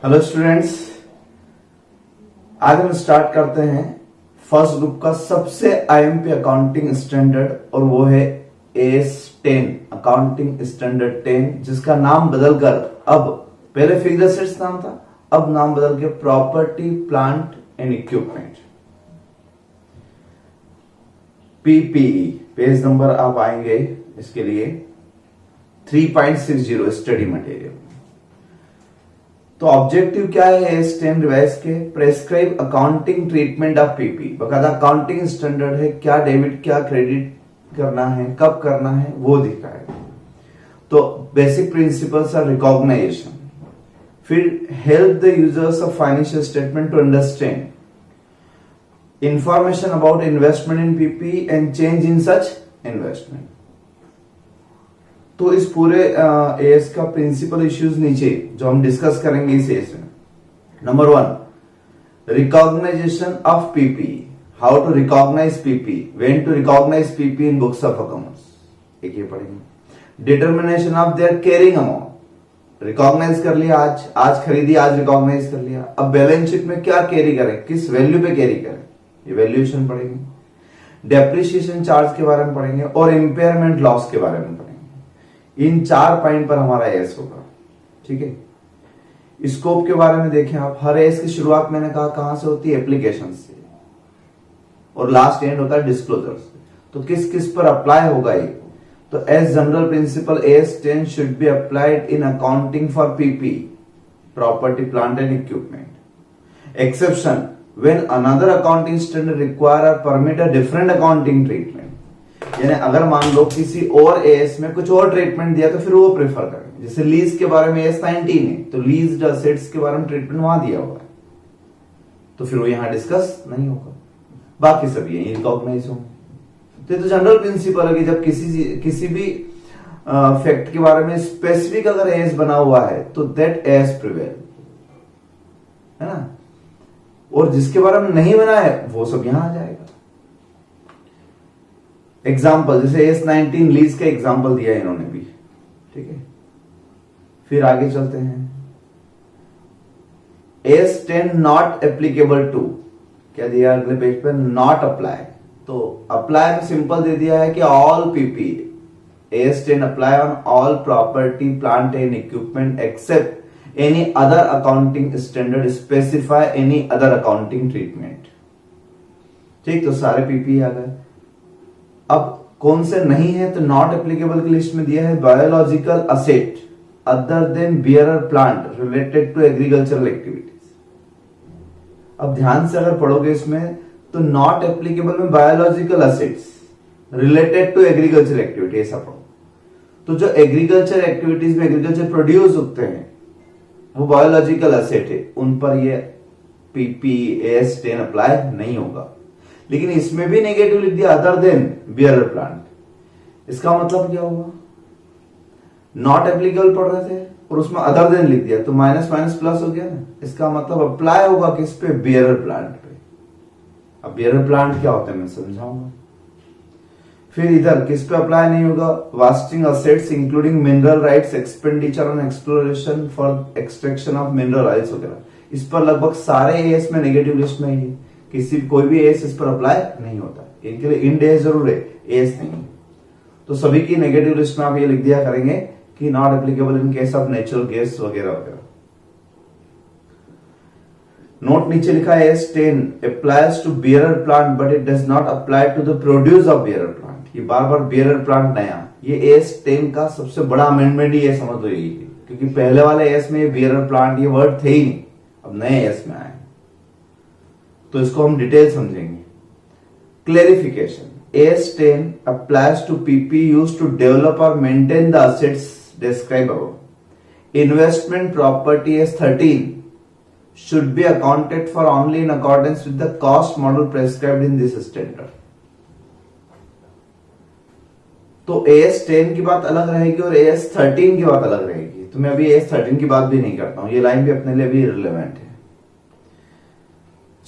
Hello students, आज हम start करते हैं फर्स्ट ग्रुप का सबसे आईएमपी अकाउंटिंग स्टैंडर्ड और वो है AS10 अकाउंटिंग स्टैंडर्ड 10, जिसका नाम बदलकर अब पहले फिक्स्ड एसेट्स नाम था, अब नाम बदल के property plant and equipment PPE। Page number आप आएंगे इसके लिए 3.60 स्टडी मटेरियल। तो ऑब्जेक्टिव क्या है AS10 रिवाइज के? Prescribe accounting treatment of PP. बकायदा अकाउंटिंग स्टैंडर्ड है, क्या डेबिट क्या क्रेडिट करना है, कब करना है, वो दिखाएगा। तो बेसिक प्रिंसिपल्स आर रिकॉग्नाइजेशन, फिर help the users of financial statement to understand information about investment in PP and change in such investment. तो इस पूरे एएस का प्रिंसिपल इश्यूज नीचे जो हम डिस्कस करेंगे इस एएस में। Number 1, recognisation of PP, how to recognise PP, when to recognise PP in books of accounts, एक ये पढ़ेंगे। Determination of their carrying amount, recognise कर लिया, आज खरीदी, आज रिकॉग्नाइज कर लिया, अब बैलेंस शीट में क्या कैरी करें, किस वैल्यू पे कैरी करें, ये वैल्यूएशन पढ़ेंगे। डेप्रिसिएशन चार्ज के बारे में पढ़ेंगे और इंपेयरमेंट लॉस के बारे में पढ़ेंगे। इन 4 पॉइंट पर हमारा एस होगा, ठीक है। स्कोप के बारे में देखें आप, हर एस की शुरुआत मैंने कहा कहां से होती है? एप्लीकेशन से, और लास्ट एंड होता है डिस्क्लोजर से। तो किस किस पर अप्लाई होगा ये? तो as general principle AS10 should be applied in accounting for PP, property plant and equipment. Exception, when another accounting standard require or permit a different accounting treatment. यानी अगर मान लो किसी और एएस में कुछ और ट्रीटमेंट दिया तो फिर वो प्रेफर करें। जैसे लीज के बारे में AS19 है, तो लीज्ड असेट्स के बारे में ट्रीटमेंट वहां दिया हुआ है, तो फिर वो यहां डिस्कस नहीं होगा, बाकी सब यही रिकॉग्नाइज होंगे। तो जनरल प्रिंसिपल है कि जब किसी भी फैक्ट के बारे में स्पेसिफिक अगर एएस बना हुआ है तो दैट एएस प्रिवेल, है ना, और जिसके बारे में नहीं बना है वो सब यहां आ जाएगा। एग्जाम्पल जैसे AS19 लीज का एग्जाम्पल दिया है इन्होंने भी, ठीक है। फिर आगे चलते हैं। AS10 नॉट एप्लीकेबल टू, क्या दिया अगले पेज पर? Not apply. तो अप्लाई में सिंपल दे दिया है कि all PP, AS10 apply on all property plant and equipment except any other accounting standard specify any other accounting treatment. ठीक, तो सारे पीपी आ गए। अब कौन से नहीं है? तो नॉट एप्लीकेबल की लिस्ट में दिया है biological asset other than bearer plant related to agricultural activities. अब ध्यान से अगर पढ़ोगे इसमें तो नॉट एप्लीकेबल में biological assets related to agriculture activity ऐसा पढ़ो। तो जो एग्रीकल्चर एक्टिविटीज में एग्रीकल्चर प्रोड्यूस होते हैं वो बायोलॉजिकल असेट है, उन पर ये पीपी AS10 अप्लाई नहीं होगा। लेकिन इसमें भी नेगेटिव लिख दिया अदर देन बियरर प्लांट। इसका मतलब क्या होगा? नॉट एप्लीकेबल पढ़ रहे थे और उसमें अदर देन लिख दिया तो माइनस माइनस प्लस हो गया ना। इसका मतलब अप्लाई होगा किस पे? बियरर प्लांट पे। अब बियरर प्लांट क्या होता है मैं समझाऊंगा। फिर इधर किस पे अप्लाई नहीं होगा? Wasting assets including mineral rights expenditure on exploration for extraction of mineral oils वगैरह। इस पर लगभग सारे एएस में नेगेटिव लिस्ट में ही, कोई भी एएस इस पर अप्लाई नहीं होता। इनके लिए इंड एएस जरूर है, एएस नहीं। तो सभी की नेगेटिव लिस्ट में आप ये लिख दिया करेंगे कि not applicable in case of natural gas वगैरह वगैरह। नोट नीचे लिखा है AS10 applies to bearer plant but it does not apply to the produce of bearer plant. ये बार बार बियरर प्लांट नया, ये AS10 का सबसे बड़ा अमेंडमेंट ही है, समझ लो यही, क्योंकि पहले वाले एएस में ये बियरर प्लांट ये वर्ड थे ही नहीं, अब नए एएस में आए। तो इसको हम डिटेल समझेंगे। Clarification, AS10 applies to PP used to develop or maintain the assets described above. Investment property AS13 should be accounted for only in accordance with the cost model prescribed in this standard. तो AS10 की बात अलग रहेगी और AS13 की बात अलग रहेगी। तो मैं अभी AS13 की बात भी नहीं करता हूं, ये लाइन भी अपने लिए भी रिलेवेंट है।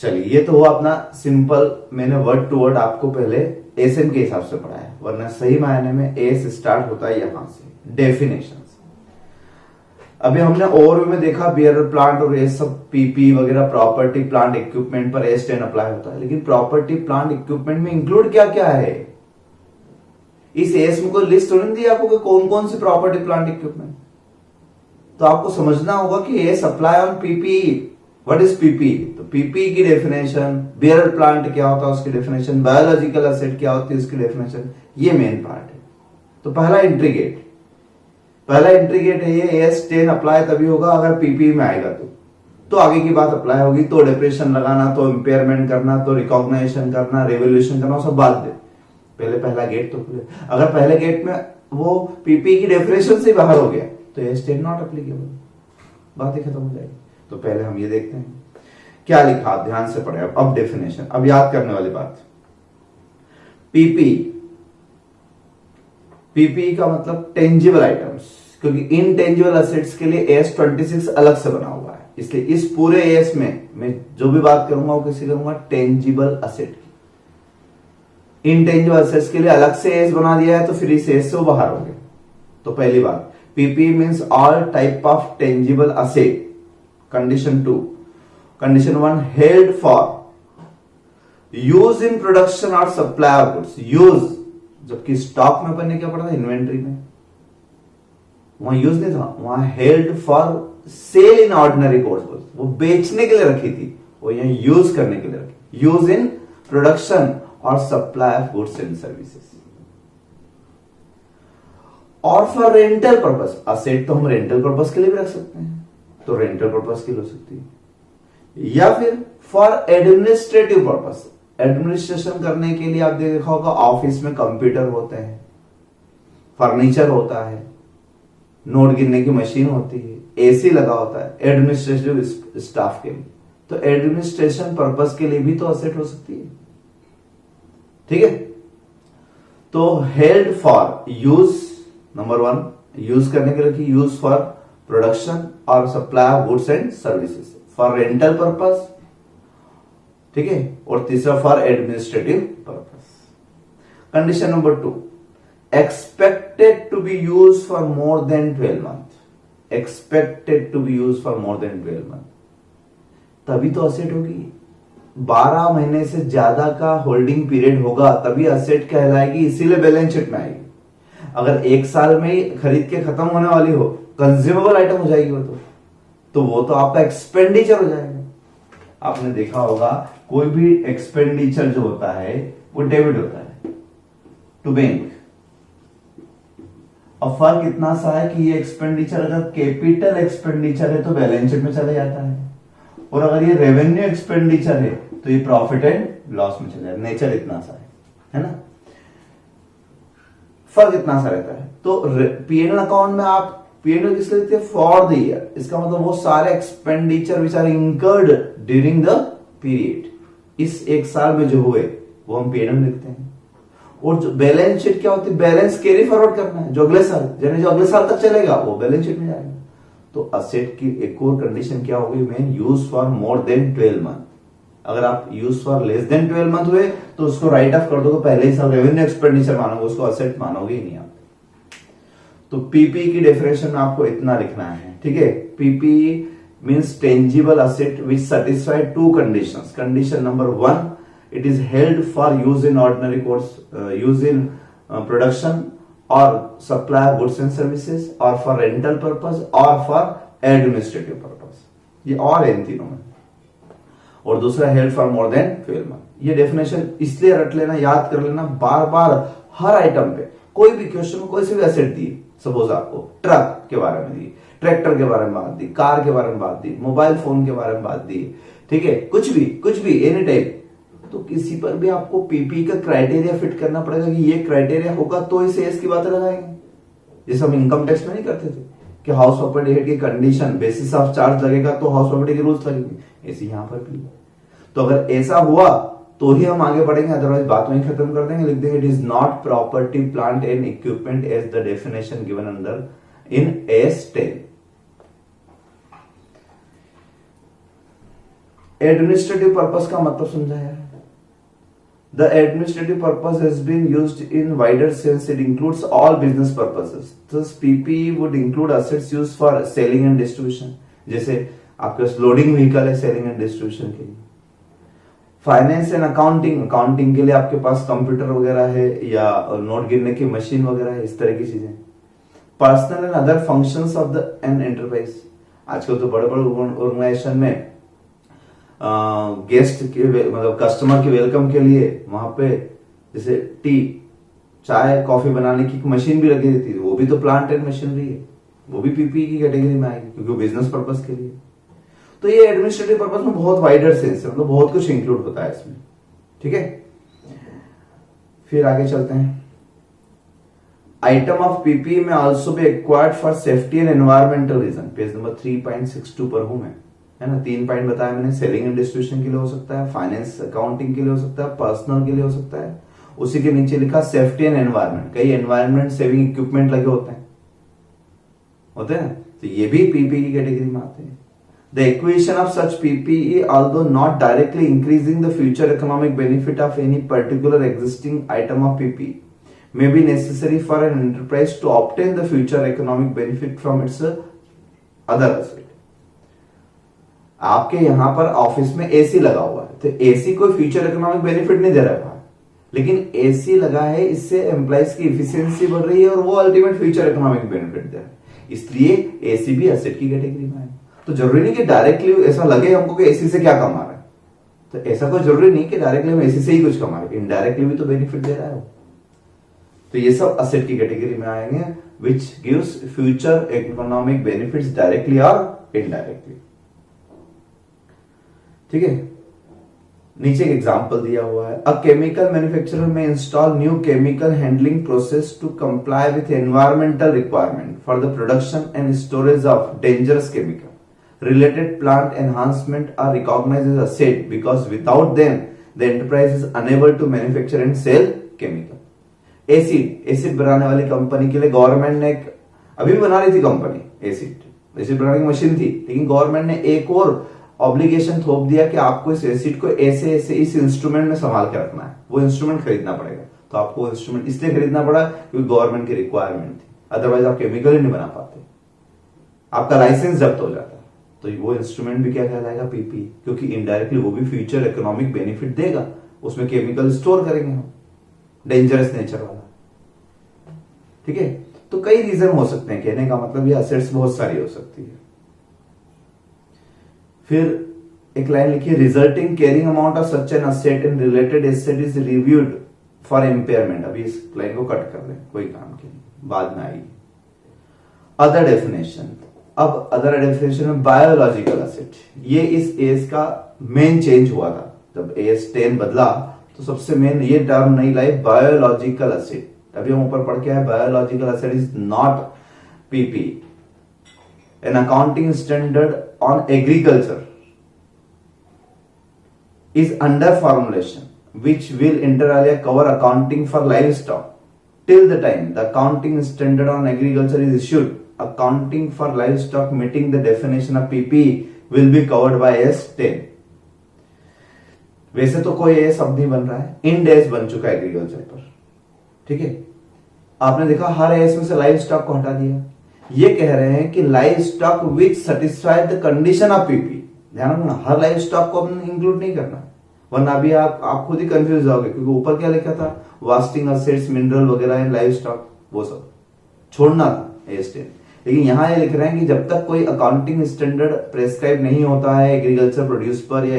चलिए, ये तो हुआ अपना सिंपल, मैंने वर्ड टू वर्ड आपको पहले एसएन के हिसाब से पढ़ाया, वरना सही मायने में एस स्टार्ट होता है यहां से, डेफिनेशन। अभी हमने ओवरव्यू में देखा बियरर प्लांट और ये सब पीपी वगैरह प्रॉपर्टी प्लांट इक्विपमेंट पर एस10 अप्लाई होता है, लेकिन प्रॉपर्टी प्लांट इक्विपमेंट में इंक्लूड क्या क्या है? इस एस में कोई लिस्ट नहीं दी आपको कि कौन कौन सी प्रॉपर्टी प्लांट इक्विपमेंट। तो आपको समझना होगा कि S apply on PP. What is PP? तो पीपी की डेफिनेशन, बियरर प्लांट क्या होता है उसकी डेफिनेशन, बायोलॉजिकल एसेट क्या होती है उसकी डेफिनेशन, ये मेन पार्ट है। तो पहला इंट्रीगेट है ये एस10 अप्लाई तभी होगा अगर पीपी में आएगा तो आगे की बात अप्लाई होगी। तो डिप्रेशन लगाना, तो इंपेयरमेंट करना, तो रिकॉग्निशन करना, रेवोल्यूशन करना, सब बात दे, पहले पहला गेट तो खुले। अगर पहले गेट में वो पीपी की डेफिनेशन से बाहर हो गया तो एस10 नॉट एप्लीकेबल, बात ही खत्म हो जाएगी। तो पहले हम ये देखते हैं क्या लिखा, ध्यान से पढ़े। अब डेफिनेशन, अब याद करने वाली बात, पीपी का मतलब टेंजिबल आइटम्स, क्योंकि इनटेंजिबल एसेट्स के लिए एस26 अलग से बना हुआ है, इसलिए इस पूरे एस में मैं जो भी बात करूंगा वो किसी करूंगा टेंजिबल एसेट की। इनटेंजिबल एसेट्स के लिए अलग से एस बना दिया है, तो फिर इस एस से वो बाहर हो गए। तो पहली बात, PP means all type of tangible asset. Condition 2, condition 1, held for use in production और सप्लाई ऑफ गुड्स। यूज, जबकि स्टॉक में अपन ने क्या पढ़ा था, इन्वेंट्री में, वहां यूज नहीं था, वहां held for sale in ordinary course, वो बेचने के लिए रखी थी, वो यहां यूज करने के लिए रखी। यूज इन प्रोडक्शन और supply of goods and services. और फॉर रेंटल पर्पस, असेट तो हम रेंटल पर्पस के लिए भी रख सकते हैं, तो रेंटल पर्पस के लिए हो सकती है। या फिर फॉर एडमिनिस्ट्रेटिव पर्पस, एडमिनिस्ट्रेशन करने के लिए आप देखा होगा ऑफिस में कंप्यूटर होते हैं, फर्नीचर होता है, नोट गिनने की मशीन होती है, एसी लगा होता है एडमिनिस्ट्रेटिव स्टाफ के लिए, तो एडमिनिस्ट्रेशन पर्पस के लिए भी तो असेट हो सकती है। ठीक है, तो held for use, number 1 use करने के लिए, यूज फॉर प्रोडक्शन और supply of goods and services, for rental purpose, ठीक है, और तीसरा for administrative purpose. Condition number 2, expected to be use for more than 12 month. Expected to be use for more than 12 month, तभी तो asset होगी। 12 महीने से ज्यादा का होल्डिंग पीरियड होगा तभी असेट कहलाएगी, इसीलिए बैलेंस शीट में आएगी। अगर 1 साल में ही खरीद के खत्म होने वाली हो, कंज्यूमेबल आइटम हो जाएगी वो, तो वो तो आपका एक्सपेंडिचर हो जाएगा। आपने देखा होगा कोई भी एक्सपेंडिचर जो होता है वो डेबिट होता है टू बैंक। और फर्क इतना सा है कि ये एक्सपेंडिचर अगर कैपिटल एक्सपेंडिचर है तो बैलेंस शीट में चला जाता है, और अगर ये रेवेन्यू एक्सपेंडिचर है तो ये प्रॉफिट एंड लॉस में चला जाता है। नेचर इतना सा है ना, फर्क इतना सा रहता है। तो पीएनएल अकाउंट में आप पीएनएल किसके लिखते हैं, फॉर द ईयर, इसका मतलब वो सारे expenditure which are incurred during the period, इस 1 साल में जो हुए वो हम पीएनएल लिखते हैं। और जो बैलेंस शीट क्या होती है, बैलेंस कैरी फॉरवर्ड करना है, जो अगले साल, यानी जो अगले साल तक चलेगा वो बैलेंस शीट में जाएगा। तो असेट की एक और कंडीशन क्या होगी, main, use for more than 12 month. अगर आप use for less than 12 month हुए तो उसको राइट ऑफ कर दोगे, पहले ही साल रेवेन्यू एक्सपेंडिचर मानोगे, उसको असेट मानोगे ही नहीं आप। तो पीपी की डेफिनेशन में आपको इतना लिखना है, ठीक है। PP means tangible asset which satisfy 2 conditions. Condition number 1, it is held for use in ordinary course, use in production or supply of goods and services, or for rental purpose or for administrative purpose। ये और है इन तीनों में। और दूसरा held for more than 12 month। ये definition इसलिए रट लेना, याद कर लेना, बार बार हर आइटम पे कोई भी क्वेश्चन में कोई सी भी एसेट दी, सपोज आपको ट्रक के बारे में दी, ट्रैक्टर के बारे में बात दी, कार के बारे में बात दी, मोबाइल फोन के बारे में बात दी, ठीक है, कुछ भी एनी टाइप, तो किसी पर भी आपको पीपी का क्राइटेरिया फिट करना पड़ेगा कि ये क्राइटेरिया होगा तो इस एस की बात लगाएंगे। जैसे हम इनकम टैक्स में नहीं करते थे कि हाउस प्रॉपर्टी हेड की कंडीशन बेसिस ऑफ चार्ज लगेगा तो हाउस प्रॉपर्टी के रूल्स लगेंगे, ऐसे यहां पर भी। तो अगर ऐसा हुआ तो ही हम आगे बढ़ेंगे, अदरवाइज बात वहीं खत्म कर देंगे, लिख देंगे it is not property plant and equipment as the definition given under Ind एस10। एडमिनिस्ट्रेटिव पर्पस का मतलब समझा है, The administrative purpose has been used in wider sense. It includes all business purposes. Thus, PPE would include assets used for selling and distribution. जैसे आपके पास loading vehicle है selling and distribution के लिए. Finance and accounting, accounting के लिए आपके पास computer वगैरह है या नोट गिनने की मशीन वगैरह है, इस तरह की चीजें. Personal and other functions of the an enterprise. आजकल तो बड़े बड़े ऑर्गेनाइजेशन में गेस्ट के मतलब कस्टमर के वेलकम के लिए वहां पे जैसे टी चाय कॉफी बनाने की मशीन भी लगी रहती है, वो भी तो प्लांट एंड मशीनरी है, वो भी पीपीई की कैटेगरी में आएगी क्योंकि वो बिजनेस पर्पस के लिए. तो ये एडमिनिस्ट्रेटिव पर्पस में बहुत वाइडर सेंस है, मतलब बहुत कुछ इंक्लूड होता है इसमें. ठीक है, फिर आगे चलते हैं. आइटम ऑफ पीपीई में also be acquired for safety and environmental reason. Page number 3.62 पर हूं मैं, है ना. 3 पॉइंट बताया मैंने. सेलिंग एंड डिस्ट्रीब्यूशन के लिए हो सकता है, फाइनेंस अकाउंटिंग के लिए हो सकता है, पर्सनल के लिए हो सकता है. उसी के नीचे लिखा सेफ्टी एंड एनवायरमेंट. कई एनवायरमेंट सेविंग इक्विपमेंट लगे होते हैं ना, तो ये भी पीपीई की कैटेगरी में आते हैं. The acquisition of such PPE, although not directly increasing the future economic benefit of any particular existing item of PPE, may be necessary for an enterprise to obtain the future economic benefit from its other asset. आपके यहां पर office में AC लगा हुआ है, तो AC कोई future economic benefit नहीं दे रहा है, लेकिन एसी लगा है, इससे एम्प्लॉइज की इफिशियंसी बढ़ रही है और वो अल्टीमेट फ्यूचर इकोनॉमिक बेनिफिट दे रहा है, इसलिए एसी भी एसेट की कैटेगरी में है. तो जरूरी नहीं कि डायरेक्टली ऐसा लगे हमको कि एसी से क्या कमा रहा है, तो ऐसा कोई जरूरी नहीं कि डायरेक्टली हम एसी से ही कुछ कमा रहे, इनडायरेक्टली भी तो बेनिफिट दे रहा है वो. तो ये सब असेट की कैटेगरी में आएंगे, which gives future economic benefits directly और इनडायरेक्टली. ठीक है, नीचे एक एग्जांपल दिया हुआ है. अ केमिकल मैन्युफैक्चरर में install new chemical handling process to comply with environmental requirement for the production and storage of dangerous chemical. Related plant enhancement are recognized as asset because without them the enterprise is unable to manufacture and sell chemical. Acid बनाने वाली company के लिए government ने अभी भी बना रही थी कंपनी एसिड बनाने की मशीन थी, लेकिन गवर्नमेंट ने एक और ऑब्लिगेशन थोप दिया कि आपको इस एसिड को ऐसे इस इंस्ट्रूमेंट में संभाल के रखना है, वो इंस्ट्रूमेंट खरीदना पड़ेगा. तो आपको इंस्ट्रूमेंट इसलिए खरीदना पड़ा क्योंकि गवर्नमेंट की रिक्वायरमेंट थी, अदरवाइज आप केमिकल ही नहीं बना पाते, आपका लाइसेंस जब्त हो जाता. तो वो इंस्ट्रूमेंट भी क्या कहलाएगा, पीपी, क्योंकि इनडायरेक्टली वो भी फ्यूचर इकोनॉमिक बेनिफिट देगा. उसमें केमिकल स्टोर करेंगे हम, डेंजरस नेचर वाला. ठीक है, तो कई रीजन हो सकते हैं, कहने का मतलब ये असेट्स बहुत सारी हो सकती है. फिर एक लाइन लिखी, resulting carrying amount of such an asset and related asset is reviewed for impairment. अभी इस लाइन को कट कर दें, कोई काम के नहीं, बाद में आएगी. Other definition. अब अदर डेफिनेशन में बायोलॉजिकल असेट, ये इस एस का मेन चेंज हुआ था. जब एस 10 बदला तो सबसे मेन ये टर्म नहीं लाई, बायोलॉजिकल असेट. अभी हम ऊपर पढ़ के आए, biological asset is not PP. An accounting standard on agriculture is under formulation, which will inter alia cover accounting for livestock. Till the time the accounting standard on agriculture is issued, accounting for livestock meeting the definition of PPE will be covered by S10. वैसे तो कोई S अब नहीं बन रहा है, end S बन चुका है एग्रीकल्चर पर. ठीक है, आपने देखा हर एस में से लाइव स्टॉक को हटा दिया. ये कह रहे हैं कि live stock which satisfy the condition of PP. ध्यान रखना, हर लाइव स्टॉक को इंक्लूड नहीं करना, वरना अभी आप खुद ही कंफ्यूज जाओगे, क्योंकि ऊपर क्या लिखा था, वास्टिंग असेट्स, मिनरल वगैरह एंड लाइव स्टॉक, वो सब छोड़ना था एस10. लेकिन यहां ये लिख रहे हैं कि जब तक कोई अकाउंटिंग स्टैंडर्ड प्रेस्क्राइब नहीं होता है एग्रीकल्चर प्रोड्यूस पर या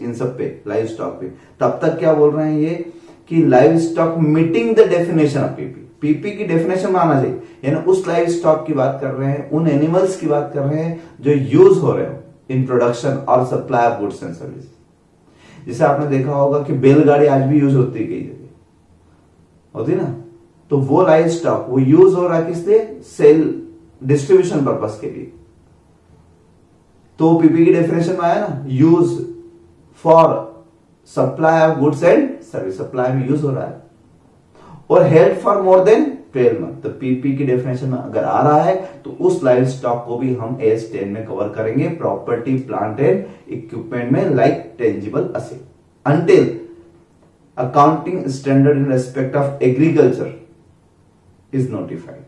इन सब पे, लाइव स्टॉक पे, तब तक क्या बोल रहे हैं ये कि live stock meeting the definition of PP. PP की डेफिनेशन में आना चाहिए, यानी उस लाइव स्टॉक की बात कर रहे हैं, उन एनिमल्स की बात कर रहे हैं जो यूज हो रहे हो इन प्रोडक्शन और supply of goods and service. जैसे आपने देखा होगा कि बैलगाड़ी आज भी यूज होती है, कई जगह होती ना, तो वो लाइव स्टॉक वो यूज हो रहा है किस लिए, सेल डिस्ट्रीब्यूशन पर्पस के लिए. तो पीपी की डेफिनेशन में आया ना, use for supply of goods and service, supply में यूज हो रहा है, और help for more than 12 month. तो पीपी की डेफिनेशन में अगर आ रहा है तो उस लाइव स्टॉक को भी हम एस 10 में कवर करेंगे, प्रॉपर्टी प्लांट एंड इक्विपमेंट में, like tangible asset, until accounting standard in respect of agriculture is notified.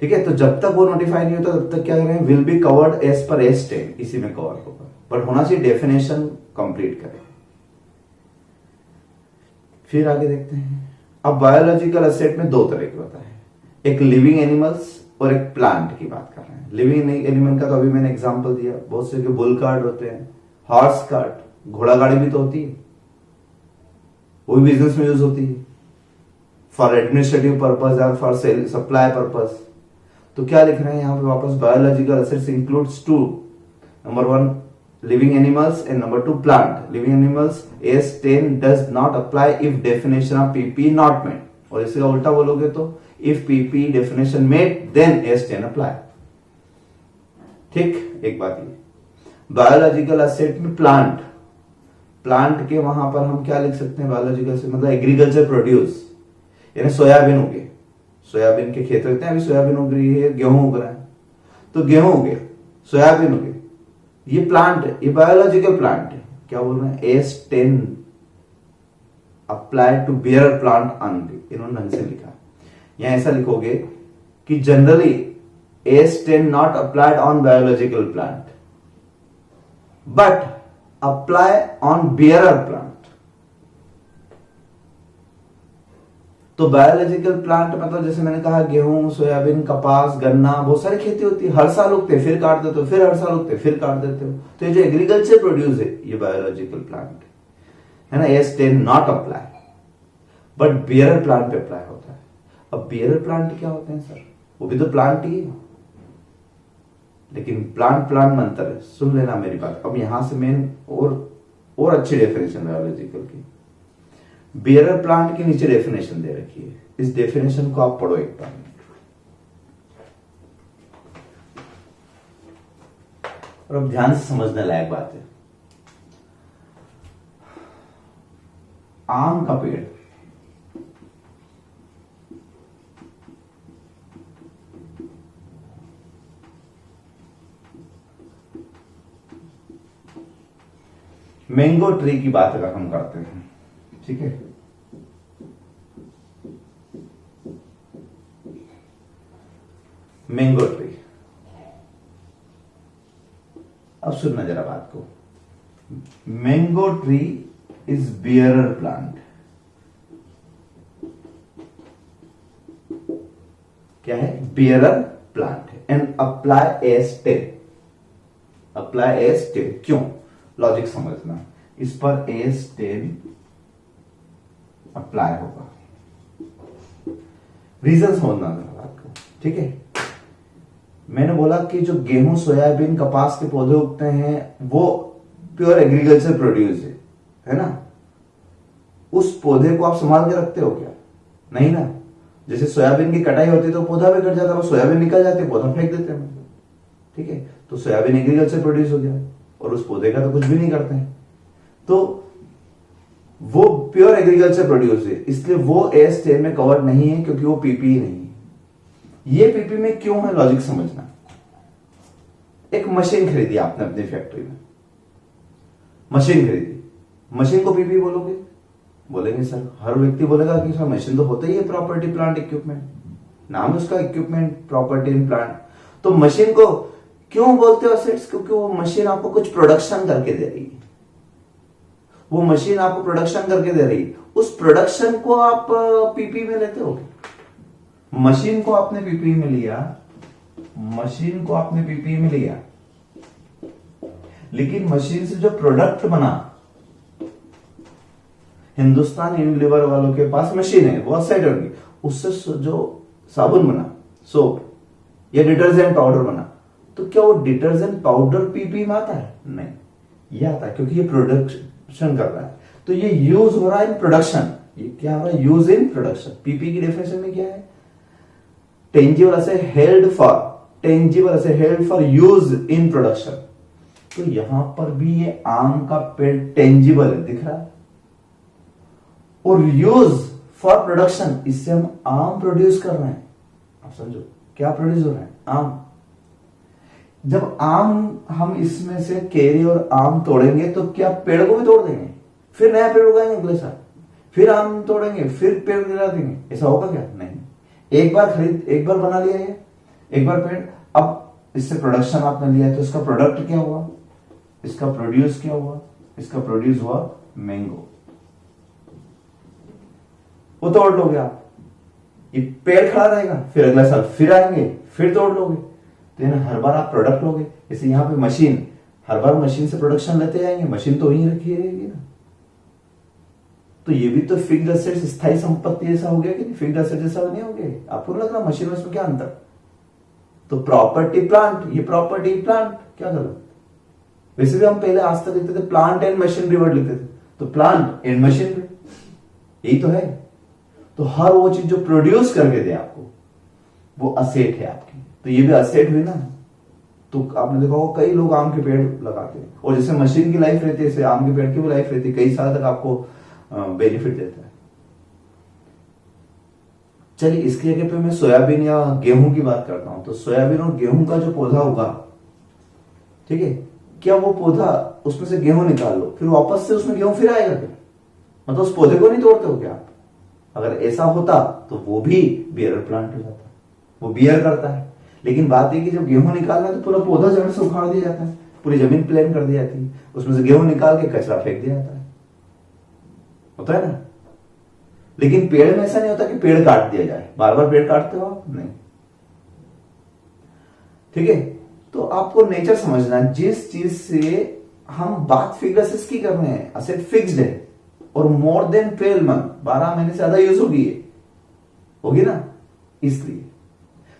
ठीक है, तो जब तक वो नोटिफाई नहीं होता तब तक क्या करें, will be covered as per S10, इसी में कवर होगा, बट होना चाहिए डेफिनेशन कंप्लीट करें। फिर आगे देखते हैं। अब बायोलॉजिकल एसेट में दो तरह के होता है, एक लिविंग एनिमल्स और एक प्लांट की बात कर रहे हैं। लिविंग एनिमल का तो अभी मैंने एग्जांपल दिया, बहुत से बुल कार्ड होते हैं, हॉर्स कार्ड, घोड़ा गाड़ी भी तो होती है, वो भी बिजनेस में यूज होती है फॉर एडमिनिस्ट्रेटिव पर्पज और फॉर सेल सप्लाई पर्पज। तो क्या लिख रहे हैं यहाँ पे वापस, biological assets includes two, number 1 living animals and number 2 plant. Living animals S10 does not apply if definition of PP not met, और इसका उल्टा बोलोगे तो if PP definition met then S10 apply। ठीक, एक बात ये बायोलॉजिकल एसेट में प्लांट के वहां पर हम क्या लिख सकते हैं, बायोलॉजिकल एसेट मतलब एग्रीकल्चर प्रोड्यूस, यानी सोयाबीन उगे, सोयाबीन के खेत रहते हैं, अभी सोयाबीन उग रही है, गेहूं उग रहा है, तो गेहूं उगे, सोयाबीन उगे, ये प्लांट है, ये बायोलॉजिकल प्लांट है। क्या बोल रहे हैं, S10 apply to bearer plant only, इन्होंने ढंग से लिखा। यहां ऐसा लिखोगे कि generally S10 not applied on biological plant but apply on bearer plant. तो बायोलॉजिकल प्लांट मतलब जैसे मैंने कहा गेहूं, सोयाबीन, कपास, गन्ना, बहुत सारी खेती होती है, हर साल उगते हैं, फिर काट देते हो, फिर हर साल उगते हैं, फिर काट देते हो। तो ये जो एग्रीकल्चर प्रोड्यूस है ये बायोलॉजिकल प्लांट है ना, S10 not apply, but bearer plant पे अप्लाई होता है। अब बियरर प्लांट क्या होते हैं सर, वो भी तो प्लांट ही है, लेकिन प्लांट में अंतर है। सुन लेना मेरी बात। अब यहां से मेन और अच्छी डेफिनेशन बायोलॉजिकल की, बियरर प्लांट के नीचे डेफिनेशन दे रखी है, इस डेफिनेशन को आप पढ़ो एक बार। और अब ध्यान से समझने लायक बात है, आम का पेड़ मैंगो ट्री की बात अगर हम करते हैं, ठीक है, मैंगो ट्री। अब सुनना जरा बात को, mango tree is bearer plant. क्या है, बियरर प्लांट है and apply S10, apply S10 क्यों, लॉजिक समझना, इस पर S10 अप्लाई होगा, रीजन समझना बात को। ठीक है, मैंने बोला कि जो गेहूं, सोयाबीन, कपास के पौधे उगते हैं वो प्योर एग्रीकल्चर प्रोड्यूस है ना, उस पौधे को आप संभाल के रखते हो क्या, नहीं ना। जैसे सोयाबीन की कटाई होती है तो पौधा भी कट जाता है, वो सोयाबीन निकल जाती है, पौधा फेंक देते हैं, ठीक है, तो सोयाबीन एग्रीकल्चर प्रोड्यूस हो गया और उस पौधे का तो कुछ भी नहीं करते हैं, तो वो प्योर एग्रीकल्चर प्रोड्यूस है, इसलिए वो S10 में कवर नहीं है क्योंकि वो पीपी नहीं है। ये पीपी में क्यों है, लॉजिक समझना। एक मशीन खरीदी आपने अपनी फैक्ट्री में, मशीन खरीदी, मशीन को पीपी बोलोगे, बोलेंगे सर, हर व्यक्ति बोलेगा कि सर मशीन तो होता ही है प्रॉपर्टी प्लांट इक्विपमेंट, नाम उसका इक्विपमेंट प्रॉपर्टी इन प्लांट। तो मशीन को क्यों बोलते हो एसेट्स, क्योंकि वो मशीन आपको कुछ प्रोडक्शन करके दे रही है, वो मशीन आपको प्रोडक्शन करके दे रही है, उस प्रोडक्शन को आप पीपी में लेते हो। मशीन को आपने पीपी में लिया, मशीन को आपने पीपी में लिया, लेकिन मशीन से जो प्रोडक्ट बना, हिंदुस्तान यूनिलीवर वालों के पास मशीन है, बहुत साइड होगी, उससे जो साबुन बना, सोप या डिटर्जेंट पाउडर बना, तो क्या वो डिटर्जेंट पाउडर पीपी में आता है, नहीं, ये आता है क्योंकि ये प्रोडक्शन कर रहा है, तो ये यूज हो रहा है इन प्रोडक्शन। ये क्या हो रहा है, यूज इन प्रोडक्शन। पीपी की डेफिनेशन में क्या है, tangible asset held for, tangible asset held for use in production. तो यहां पर भी ये आम का पेड़ टेंजिबल है, दिख रहा है, और यूज फॉर प्रोडक्शन, इससे हम आम प्रोड्यूस कर रहे हैं। आप समझो क्या प्रोड्यूस हो रहा है, आम। जब आम हम इसमें से केरी और आम तोड़ेंगे तो क्या पेड़ को भी तोड़ देंगे, फिर नया पेड़ उगाएंगे अगले साल, फिर आम तोड़ेंगे, फिर पेड़ गिरा देंगे, ऐसा होगा क्या? नहीं। एक बार बना लिया ये, एक बार पेड़, अब इससे प्रोडक्शन आपने लिया है तो इसका प्रोडक्ट क्या हुआ, इसका प्रोड्यूस क्या हुआ, इसका प्रोड्यूस हुआ मैंगो, वो तोड़ लोगे आप, ये पेड़ खड़ा रहेगा, फिर अगला साल फिर आएंगे, फिर तोड़ लोगे, तो हर बार आप प्रोडक्ट लोगे। जैसे यहाँ पे मशीन, हर बार मशीन से प्रोडक्शन लेते जाएंगे, मशीन तो वहीं रखी रहेगी ना। तो ये भी तो फिक्स्ड एसेट्स, स्थायी संपत्ति जैसा हो गया कि नहीं? फिक्स्ड एसेट जैसा नहीं हो गया? आपको लग रहा मशीन में इसमें क्या अंतर? तो प्रॉपर्टी प्लांट, ये प्रॉपर्टी प्लांट, क्या गलत? वैसे भी हम पहले आज तक लिखते थे प्लांट एंड मशीनरी वर्ड लिखते थे, तो प्लांट एंड मशीनरी यही तो है। तो हर वो चीज जो प्रोड्यूस करके दे आपको, वो असेट है आपकी, तो ये भी असेट हुई ना। तो आपने देखा होगा कई लोग आम के पेड़ लगाते हैं, और जैसे मशीन की लाइफ रहती है, जैसे आम के पेड़ की भी लाइफ रहती है, कई साल तक आपको बेनिफिट देता है। चलिए इसकी जगह पे मैं सोयाबीन या गेहूं की बात करता हूं। तो सोयाबीन और गेहूं का जो पौधा होगा, ठीक है, क्या वो पौधा, उसमें से गेहूं निकाल लो, फिर वापस से उसमें गेहूं फिर आएगा क्या? मतलब उस पौधे को नहीं तोड़ते हो क्या आप? अगर ऐसा होता तो वो भी बियर प्लांट हो जाता, वो बियर करता है। लेकिन बात है कि जब गेहूं निकालना है तो पूरा पौधा जड़ से उखाड़ दिया जाता है, पूरी जमीन प्लेन कर दी जाती है, उसमें से गेहूं निकाल के कचरा फेंक दिया जाता है, होता है ना। लेकिन पेड़ में ऐसा नहीं होता कि पेड़ काट दिया जाए, बार बार पेड़ काटते हो आप? नहीं। ठीक है, तो आपको नेचर समझना है। जिस चीज से हम बात फिक्स की कर रहे हैं, असेट फिक्स्ड है और मोर देन 12 मंथ, 12 महीने से ज्यादा यूज होगी ना, इसलिए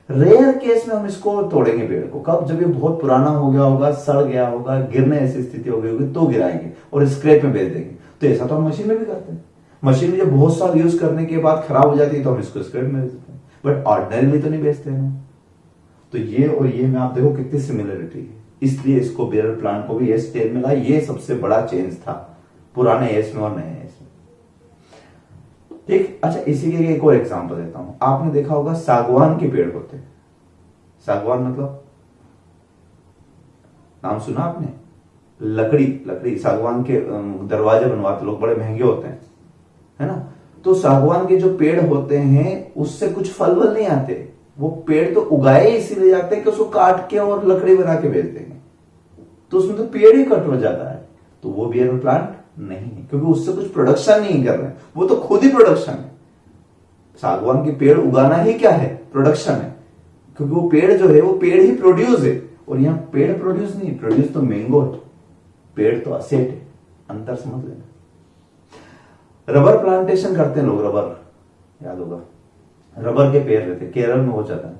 रेयर केस में हम इसको तोड़ेंगे पेड़ को। कब? जब ये बहुत पुराना हो गया होगा, सड़ गया होगा, गिरने ऐसी स्थिति हो गई होगी, तो गिराएंगे और स्क्रैप में बेच देंगे। तो ऐसा तो हम मशीन में भी करते हैं। मशीन में जब बहुत साल यूज करने के बाद खराब हो जाती है तो हम इसको स्क्रैप में बेच देते हैं, बट ऑर्डिनरीली तो नहीं बेचते हैं। तो ये और ये में आप देखो कितनी सिमिलरिटी है, इसलिए इसको बियर प्लांट को भी एस टेन मिला। ये सबसे बड़ा चेंज था पुराने एस में और नए एस में। ठीक, अच्छा इसी के एक और एग्जांपल देता हूं। आपने देखा होगा सागवान के पेड़ होते हैं। सागवान मतलब नाम सुना आपने? लकड़ी सागवान के दरवाजे बनवाते लोग, बड़े महंगे होते हैं, है ना। तो सागवान के जो पेड़ होते हैं उससे कुछ फल वल नहीं आते, वो पेड़ तो उगाए इसीलिए जाते हैं कि उसको काट के और लकड़ी बना के बेच देंगे, तो उसमें तो पेड़ ही कट हो जाता है। तो वो बियर प्लांट नहीं है, क्योंकि उससे कुछ प्रोडक्शन नहीं कर रहे हैं, वो तो खुद ही प्रोडक्शन है। सागवान के पेड़ उगाना ही क्या है? प्रोडक्शन है, क्योंकि वो पेड़ जो है वो पेड़ ही प्रोड्यूस है, और यहाँ पेड़ प्रोड्यूस नहीं, प्रोड्यूस तो मैंगो है, पेड़ तो असेट है। अंतर समझ लेना। रबर प्लांटेशन करते हैं लोग, रबर याद होगा, रबर के पेड़ रहते, केरल में हो जाता है।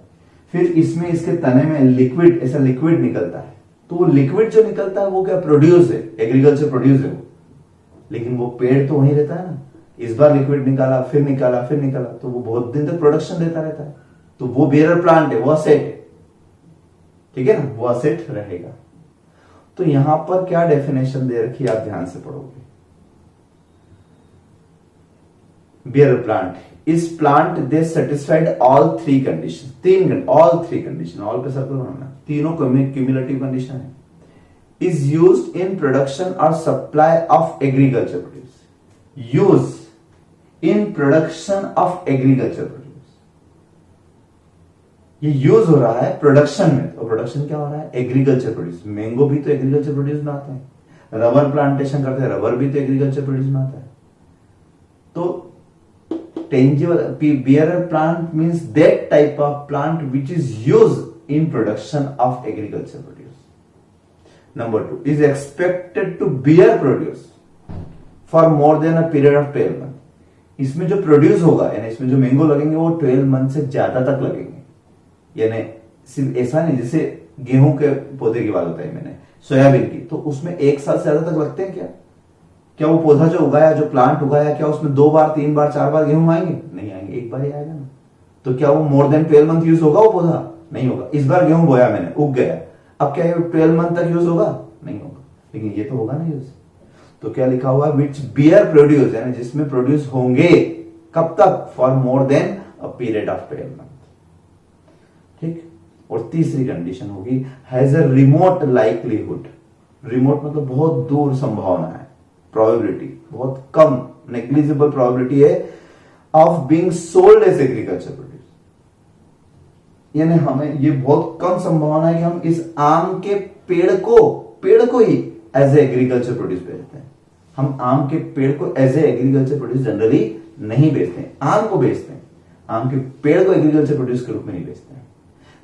फिर इसमें इसके तने में लिक्विड, ऐसा लिक्विड निकलता है, तो वो लिक्विड जो निकलता है वो क्या? प्रोड्यूस है, एग्रीकल्चर प्रोड्यूस है वो। लेकिन वो पेड़ तो वहीं रहता है ना, इस बार लिक्विड निकाला, फिर निकाला, फिर निकाला, तो वो बहुत दिन तक प्रोडक्शन देता रहता है। तो वो बियर प्लांट है, वो असेट है, ठीक है ना, वो असेट रहेगा। तो यहां पर क्या डेफिनेशन दे रखी है, आप ध्यान से पढ़ोगे। Bear plant is plant they satisfied all three condition, all three condition, all पे सर्कल बनाना, तीनों क्यूमुलेटिव कंडीशन है। इज यूज्ड इन प्रोडक्शन और supply of agriculture produce, use in production of agriculture produce. ये यूज हो रहा है production में, तो प्रोडक्शन क्या हो रहा है? Agriculture produce. मैंगो भी तो एग्रीकल्चर प्रोड्यूस में आता है, रबर प्लांटेशन करते हैं, रबर भी तो एग्रीकल्चर प्रोड्यूस में आता है। तो tangible bearer plant means that type of plant which is used in production of agriculture produce. Number 2 is expected to bear produce for more than a period of 12 months. इसमें जो produce होगा, यानी इसमें जो मैंगो लगेंगे वो 12 month से ज्यादा तक लगेंगे। यानी सिर्फ ऐसा नहीं, जैसे गेहूं के पौधे की बात बताई मैंने, सोयाबीन की, तो उसमें 1 साल से ज्यादा तक लगते हैं क्या? क्या वो पौधा जो उगाया, जो प्लांट उगाया, क्या उसमें 2 बार 3 बार 4 बार गेहूं आएंगे? नहीं आएंगे, एक बार ही आएगा ना। तो क्या वो मोर देन 12 मंथ यूज होगा वो पौधा? नहीं होगा। इस बार गेहूं बोया मैंने, उग गया, अब क्या ये 12 मंथ तक यूज होगा? नहीं होगा। लेकिन ये तो होगा ना यूज। तो क्या लिखा हुआ? विच बियर प्रोड्यूस, यानी जिसमें प्रोड्यूस होंगे, कब तक? For more than a period of 12 month. ठीक। और तीसरी कंडीशन होगी has a remote likelihood. Remote मतलब बहुत दूर संभावना है, प्रोबेबिलिटी, बहुत कम नेग्लिजिबल प्रोबेबिलिटी है of being sold as agriculture produce. यानी हमें ये बहुत कम संभावना है कि हम इस आम के पेड़ को ही एज ए एग्रीकल्चर प्रोड्यूस बेचते हैं। हम आम के पेड़ को as a agriculture produce generally नहीं बेचते हैं, आम को बेचते हैं, आम के पेड़ को एग्रीकल्चर प्रोड्यूस के रूप में नहीं बेचते हैं।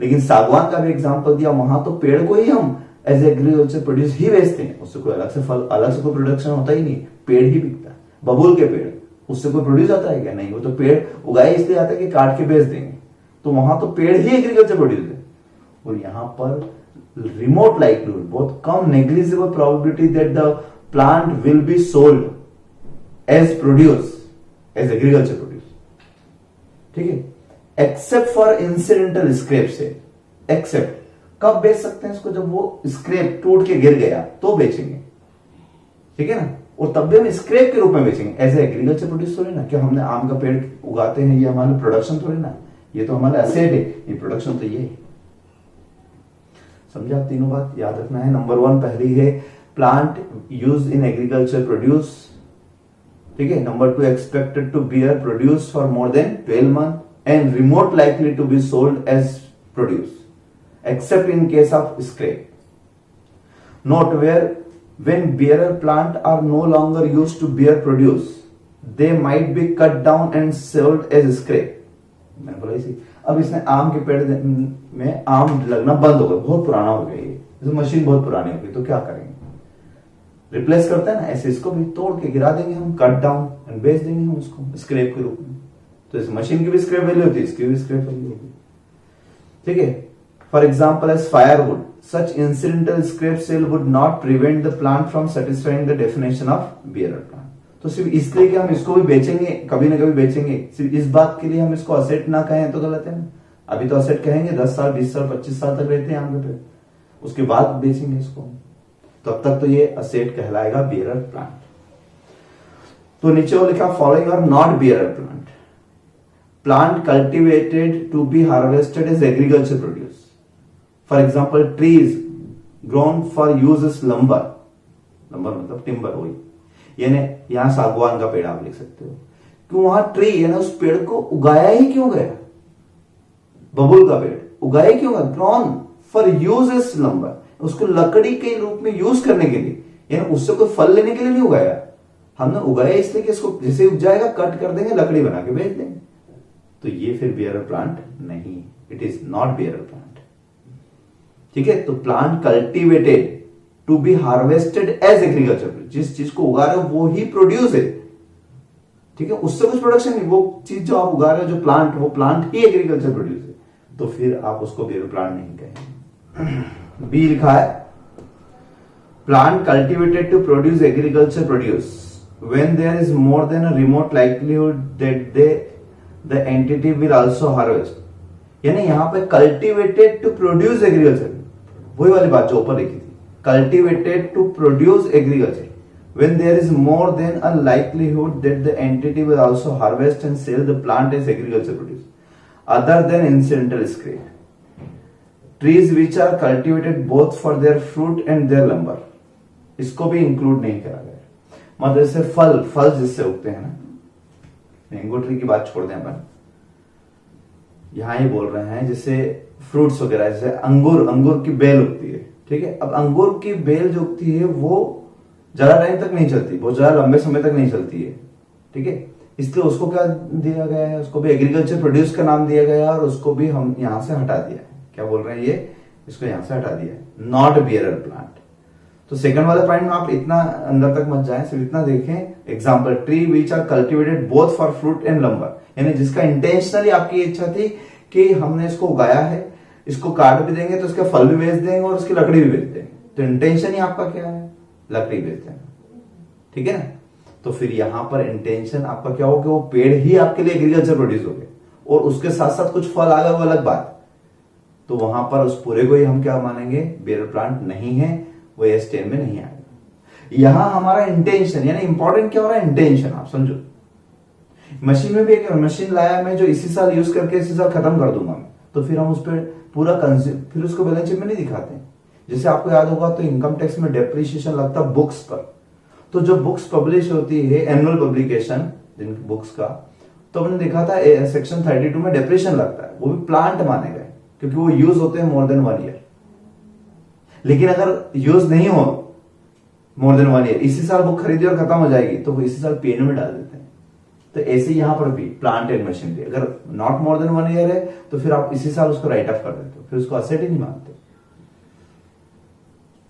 लेकिन सागवान का भी एग्जांपल दिया, वहां तो पेड़ को ही हम एज एग्रीकल्चर प्रोड्यूस ही बेचते हैं, उससे कोई अलग से फल, अलग से कोई प्रोडक्शन होता ही नहीं, पेड़ ही बिकता है। बबूल के पेड़, उससे कोई प्रोड्यूस आता है क्या? नहीं, वो तो पेड़ उगाए इसलिए आता है कि काट के बेच देंगे, तो वहां तो पेड़ ही एग्रीकल्चर प्रोड्यूस है। और यहां पर रिमोट लाइक्लीहुड, बहुत कम negligible probability that the plant will be sold as produce, as agriculture produce, ठीक है, एक्सेप्ट फॉर इंसिडेंटल स्क्रैप से। एक्सेप्ट कब बेच सकते हैं इसको? जब वो स्क्रैप टूट के गिर गया तो बेचेंगे, ठीक है ना, और तब भी हम स्क्रैप के रूप में बेचेंगे, एज एग्रीकल्चर प्रोड्यूस थोड़ी ना। क्या हमने आम का पेड़ उगाते हैं, ये हमारा प्रोडक्शन थोड़ी ना, ये तो हमारा एसेट है, ये प्रोडक्शन तो ये है। समझा? आप तीनों बात याद रखना है। नंबर 1 पहली है plant use in agriculture produce, ठीक है। Number 2 expected to bear produce for more than 12 month and remote likely to be sold as produce except in case of scrap. Note where when bearer plant are no longer used to bear produce, they might be cut down and sold as scrap। मैंने बोला इसी, अब इसने आम के पेड़ में आम लगना बंद हो गया, बहुत पुराना हो गया, ये मशीन बहुत पुरानी हो गई, तो क्या करेंगे? रिप्लेस करते हैं ना, ऐसे इसको भी तोड़ के गिरा देंगे हम, कट डाउन एंड बेच देंगे हम उसको स्क्रैप के रूप में। तो इस मशीन की भी स्क्रैप वैल्यू होती है, इसकी भी स्क्रैप वैल्यू होगी, ठीक है। For example as firewood, such incidental scrap sale would not prevent the plant from satisfying the definition of bearer plant। तो सिर्फ इसलिए कि हम इसको भी बेचेंगे, कभी ना कभी बेचेंगे, सिर्फ इस बात के लिए हम इसको असेट ना कहें तो गलत है ना। अभी तो असेट कहेंगे, 10 साल 20 साल 25 साल तक रहते हैं आम के पेड़, उसके बाद बेचेंगे इसको, तब तक तो ये असेट कहलाएगा बियरर प्लांट। तो नीचे वो लिखा following are not bearer plant, plant cultivated to be harvested as agriculture produce. For example trees grown for use as lumber, lumber मतलब टिम्बर हुई, यानी यहां सागवान का पेड़ आप लिख सकते हो, कि वहां ट्री यानी उस पेड़ को उगाया ही क्यों गया? बबूल का पेड़ उगाया क्यों गया? Grown for use as lumber, उसको लकड़ी के रूप में यूज करने के लिए, यानी उससे कोई फल लेने के लिए नहीं उगाया, हमने उगाया इसलिए कि इसको जैसे उग जाएगा कट कर देंगे, लकड़ी बना के बेच देंगे। तो ये फिर बियरर प्लांट नहीं, it is not bearer plant, ठीक है। तो plant cultivated to be harvested as agriculture, जिस चीज को उगा रहे हो वो ही प्रोड्यूस है, ठीक है, उससे कुछ प्रोडक्शन नहीं, वो चीज जो आप उगा रहे हो जो प्लांट, वो प्लांट ही एग्रीकल्चर प्रोड्यूस है, तो फिर आप उसको बियर प्लांट नहीं कहेंगे। बी लिखा है plant cultivated to produce agriculture produce when there is more than a remote likelihood that the entity will also harvest. यानी यहां पे कल्टिवेटेड टू प्रोड्यूस एग्रीकल्चर, वही वाली बात जो ऊपर लिखी थी, cultivated to produce agriculture when there is more than a likelihood that the entity will also harvest and sell the plant as agriculture produce other than incidental scrap। trees which are cultivated both for their fruit and their lumber, इसको भी include नहीं करा गया। मतलब जैसे फल जिससे उगते हैं ना, मैंगो ट्री की बात छोड़ दें अपन, यहां ही बोल रहे हैं जैसे फ्रूट्स वगैरह, जैसे अंगूर की बेल उगती है, ठीक है। अब अंगूर की बेल जो उगती है वो ज्यादा टाइम तक नहीं चलती, बहुत ज्यादा लंबे समय तक नहीं चलती है, ठीक है, इसलिए उसको क्या दिया गया है, उसको भी एग्रीकल्चर प्रोड्यूस का नाम दिया गया है, और उसको भी हम यहां से हटा दिया है। क्या बोल रहे हैं ये, इसको यहां से हटा दिया है, नॉट बियरर प्लांट। तो सेकंड वाले पॉइंट में आप इतना अंदर तक मत जाएं, सिर्फ इतना देखें। Example tree which are cultivated both for fruit and lumber, यानी जिसका इंटेंशनली आपकी इच्छा थी कि हमने इसको उगाया है, इसको काट भी देंगे तो इसके फल भी बेच देंगे और उसकी लकड़ी भी बेच देंगे, तो इंटेंशन ही आपका क्या है, लकड़ी बेच देना, ठीक है ना। तो फिर यहां पर इंटेंशन आपका क्या हो कि वो पेड़ ही आपके लिए एग्रीकल्चर प्रोड्यूस हो गए और उसके साथ साथ कुछ फल आ गए, वो अलग बात। तो वहां पर उस पूरे को ही हम क्या मानेंगे, बियरर प्लांट नहीं है, वो एस 10 में नहीं आएगा। यहां हमारा इंटेंशन, यानी इंपॉर्टेंट क्या हो रहा है, इंटेंशन। आप समझो, मशीन में भी एक मशीन लाया मैं जो इसी साल यूज करके इसी साल खत्म कर दूंगा मैं, तो फिर हम उस पर पूरा कंज्यूम, फिर उसको बैलेंस शीट में नहीं दिखाते। जैसे आपको याद होगा तो इनकम टैक्स में डेप्रिसिएशन लगता है बुक्स पर, तो जो बुक्स पब्लिश होती है एनुअल पब्लिकेशन जिन बुक्स का, तो हमने देखा था सेक्शन 32 में डेप्रिसिएशन लगता है, वो भी प्लांट माने गए क्योंकि वो यूज होते हैं मोर देन 1 ईयर। लेकिन अगर यूज नहीं हो मोर देन 1 ईयर, इसी साल बुक खरीदी और खत्म हो जाएगी तो वो इसी साल पीएनयू में डाल देते हैं। तो ऐसे यहां पर भी प्लांट एंड मशीनरी अगर नॉट मोर देन 1 ईयर है तो फिर आप इसी साल उसको राइट ऑफ कर देते हो, फिर उसको असेट ही नहीं मानते।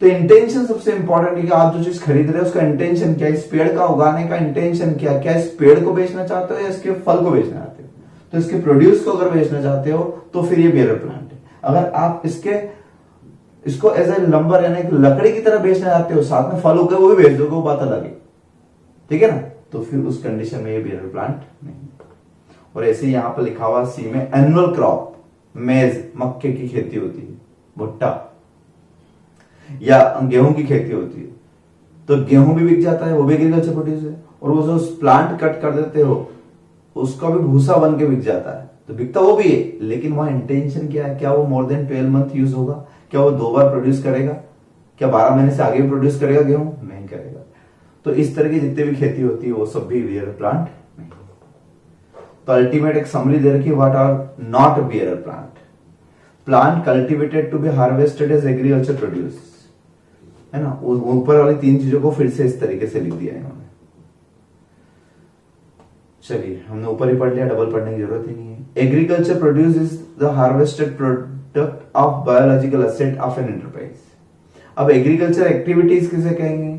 तो इंटेंशन सबसे इंपॉर्टेंट है कि आप जो चीज खरीद रहे हो उसका इंटेंशन क्या है, इस पेड़ का उगाने का इंटेंशन क्या, क्या इस पेड़ को बेचना चाहते हो या इसके फल को बेचना चाहते हो। तो इसके प्रोड्यूस को अगर बेचना चाहते हो तो फिर ये बियर प्लांट है। अगर आप इसको एज ए लंबर यानी एक लकड़ी की तरह बेचना चाहते हो, साथ में फल उगे वो भी बेच दोगे, वो बात अलग है, ठीक है ना, तो फिर उस कंडीशन में ये बियर प्लांट नहीं। और ऐसे यहां पर लिखा हुआ सी में एनुअल क्रॉप, मेज मक्के की खेती होती है, भुट्टा या गेहूं की खेती होती है, तो गेहूं भी बिक जाता है, वो भी एग्रीकल्चर प्रोड्यूस है। और वो जो प्लांट कट कर देते हो उसका भी भूसा बन के बिक जाता है, तो बिकता वो भी है, लेकिन वहां इंटेंशन क्या है, क्या वो मोर देन 12 मंथ यूज होगा, क्या वो 2 बार प्रोड्यूस करेगा, क्या 12 महीने से आगे भी प्रोड्यूस करेगा गेहूं, नहीं करेगा। तो इस तरह की जितनी भी खेती होती है वो सब भी बियर प्लांट नहीं। तो अल्टीमेट एक समरी दे रखी, what are not bearer plant, plant cultivated to be harvested as agriculture produce, है ना। ऊपर वाली 3 चीजों को फिर से इस तरीके से लिख दिया है इन्होंने। चलिए हमने ऊपर ही पढ़ लिया, डबल पढ़ने की जरूरत ही नहीं है। Agriculture produce is the harvested product of biological asset of an enterprise. अब एग्रीकल्चर एक्टिविटीज किसे कहेंगे,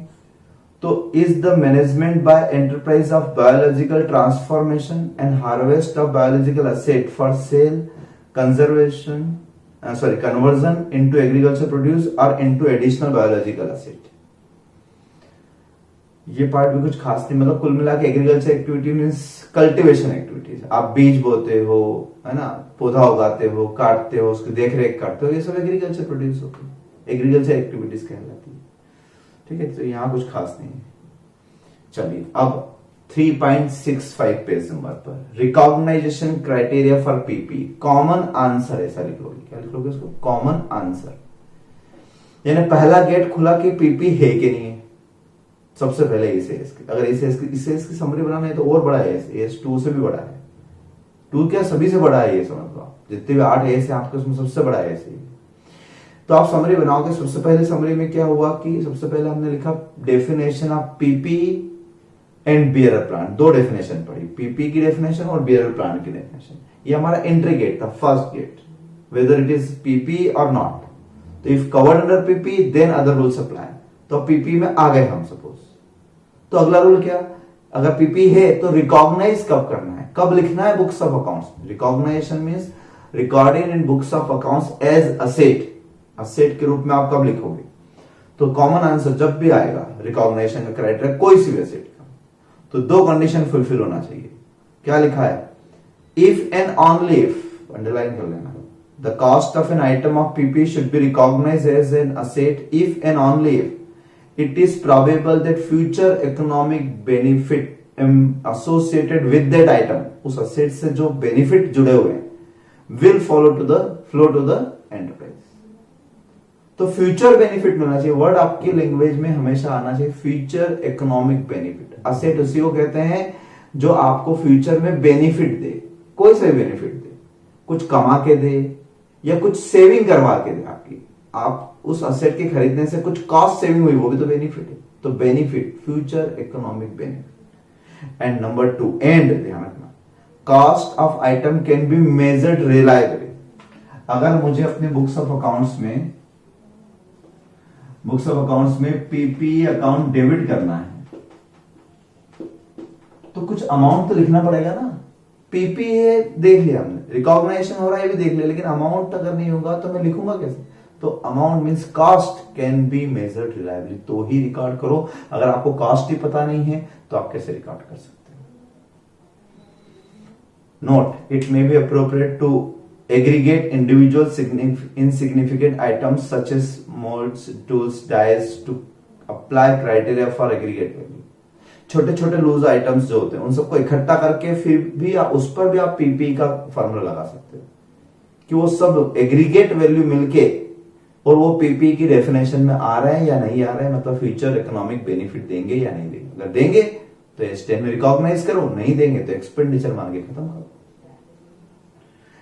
तो is the management by enterprise of biological transformation and harvest of biological asset for sale, conservation conversion into agriculture produce or into additional biological asset। ये part भी कुछ खास नहीं, मतलब कुल मिला के agriculture activity means cultivation activities. आप बीज बोते हो, है ना, पौधा उगाते हो, काटते हो, उसकी देख रेख करते हो, ये सब एग्रीकल्चर प्रोड्यूस होते हैं, एग्रीकल्चर एक्टिविटीज कहलाती है, ठीक है। तो यहां कुछ खास नहीं है। चलिए अब 3.65 पेज नंबर पर recognisation criteria for PP, common answer ऐसा लिख लोगे, क्या लिख लोगे इसको, कॉमन आंसर, यानी पहला गेट खुला कि पीपी है कि नहीं है। सबसे पहले इसे अगर इसे इसकी समरी बनाना है तो और बड़ा है, एस 2 से भी बड़ा है, 2 क्या सभी से बड़ा है, ये समझ लो आप, जितने भी 8 एस है आपके उसमें सबसे बड़ा है ऐसे। तो आप समरी बनाओगे, सबसे पहले समरी में क्या हुआ कि सबसे पहले हमने लिखा definition of PP and bearer plant, 2 definition पढ़ी, पीपी की डेफिनेशन और बियर प्लांट की डेफिनेशन। ये हमारा एंट्री गेट था, first gate, whether it is PP और नॉट। तो if covered under PP then other rules apply. तो पीपी में आ गए हम सपोज, तो अगला रूल क्या, अगर पीपी है तो रिकॉग्नाइज कब करना है, कब लिखना है, books of accounts. Recognisation means recording in books of accounts as asset, asset के रूप में आप कब लिखोगे। तो कॉमन आंसर जब भी आएगा रिकॉग्नाइजेशन का क्राइटेरिया कोई सी भी असेट का, तो 2 कंडीशन फुलफिल होना चाहिए। क्या लिखा है, if and only if, underline कर लेना, the cost of an item of PP should be recognised as an asset if and only if it is probable that future economic benefit associated with that item, उस asset से जो benefit जुड़े हुए हैं, will flow to the enterprise। तो future benefit मिलना चाहिए, word आपकी लैंग्वेज में हमेशा आना चाहिए, फ्यूचर इकोनॉमिक बेनिफिट। असेट उसी को कहते हैं जो आपको फ्यूचर में बेनिफिट दे, कोई सा बेनिफिट दे, कुछ कमा के दे या कुछ सेविंग करवा के दे आपकी, आप उस असेट के खरीदने से कुछ कॉस्ट सेविंग हुई, वो भी तो बेनिफिट है। तो benefit, future economic benefit. And number 2, and ध्यान रखना, cost of item can be measured reliably. अगर मुझे अपने बुक्स ऑफ अकाउंट्स में पीपी अकाउंट डेबिट करना है तो कुछ अमाउंट तो लिखना पड़ेगा ना। पीपी है देख लिया हमने, रिकॉग्नाइजेशन हो रहा है भी देख लिया, लेकिन अमाउंट अगर नहीं होगा तो मैं लिखूंगा कैसे। तो amount means cost can be measured reliably, तो ही रिकॉर्ड करो। अगर आपको कॉस्ट ही पता नहीं है तो आप कैसे रिकॉर्ड कर सकते हैं। Note, it may be appropriate to aggregate individual insignificant items such as molds, tools, dyes to apply criteria for aggregate value। छोटे छोटे लूज आइटम्स जो होते हैं उन सबको इकट्ठा करके फिर भी उस पर भी आप पीपी का फॉर्मूला लगा सकते हो कि वो सब एग्रीगेट वैल्यू मिलके और वो पीपी की डेफिनेशन में आ रहे हैं या नहीं आ रहे हैं, मतलब फ्यूचर इकोनॉमिक बेनिफिट देंगे या नहीं देंगे। अगर देंगे तो एस10 में रिकॉग्नाइज करो, नहीं देंगे तो एक्सपेंडिचर मान के खत्म करो।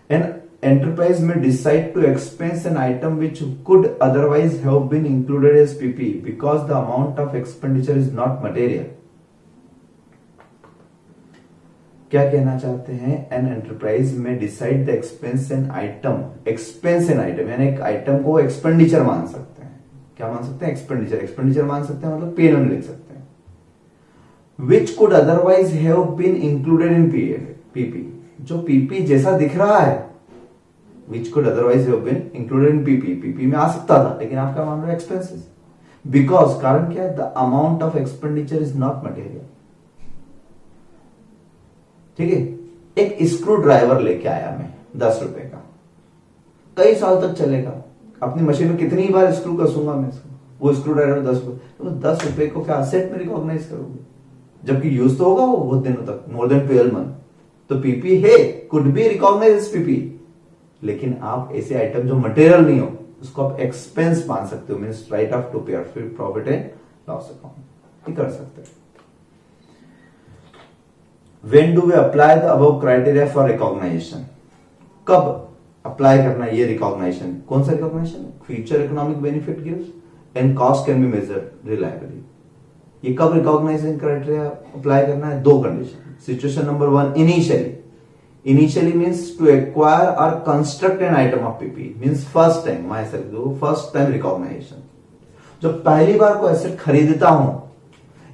An enterprise may decide to expense an item which could otherwise have been included as PP because the amount of expenditure is not material. क्या कहना चाहते हैं? An enterprise may decide the expense an item, expense an item यानी एक item को expenditure मान सकते हैं। क्या मान सकते हैं? एक्सपेंडिचर। एक्सपेंडिचर मान सकते हैं मतलब पीएनएल में लिख सकते हैं। Which could otherwise have been included in PP, जो पीपी जैसा दिख रहा है, which could otherwise have been included in PP, PP में आ सकता था लेकिन आप क्या मान रहे हो? एक्सपेंसेस। बिकॉज कारण क्या है? The amount of expenditure is not material. ठीक है, एक स्क्रू ड्राइवर लेके आया मैं 10 रुपए का, कई साल तक चलेगा। अपनी मशीन में कितनी बार स्क्रू कसूंगा मैं इसको, वो स्क्रू ड्राइवर 10 रुपए, तो 10 रुपए को क्या असेट में रिकॉग्नाइज करोगे? जबकि यूज तो होगा वो बहुत दिनों तक, मोर देन 12 मंथ। तो पीपी है, could be recognise as PP, लेकिन आप ऐसे आइटम जो मटेरियल नहीं हो उसको आप एक्सपेंस मान सकते हो, मीन्स राइट ऑफ टू पे फिर प्रॉफिट एंड लॉस अकाउंट कर सकते हैं। When do we apply the above criteria for recognition? कब अप्लाई करना है ये रिकॉग्नाइशन? कौन सा recognition? Future economic benefit gives and cost can be measured reliably. ये कब रिकॉग्नाइजेशन क्राइटेरिया अप्लाई करना है? 2 condition. Situation number 1, initially. Initially means to acquire or construct an item of PP, means first time, myself first time recognition. जब पहली बार कोई asset खरीदता हूं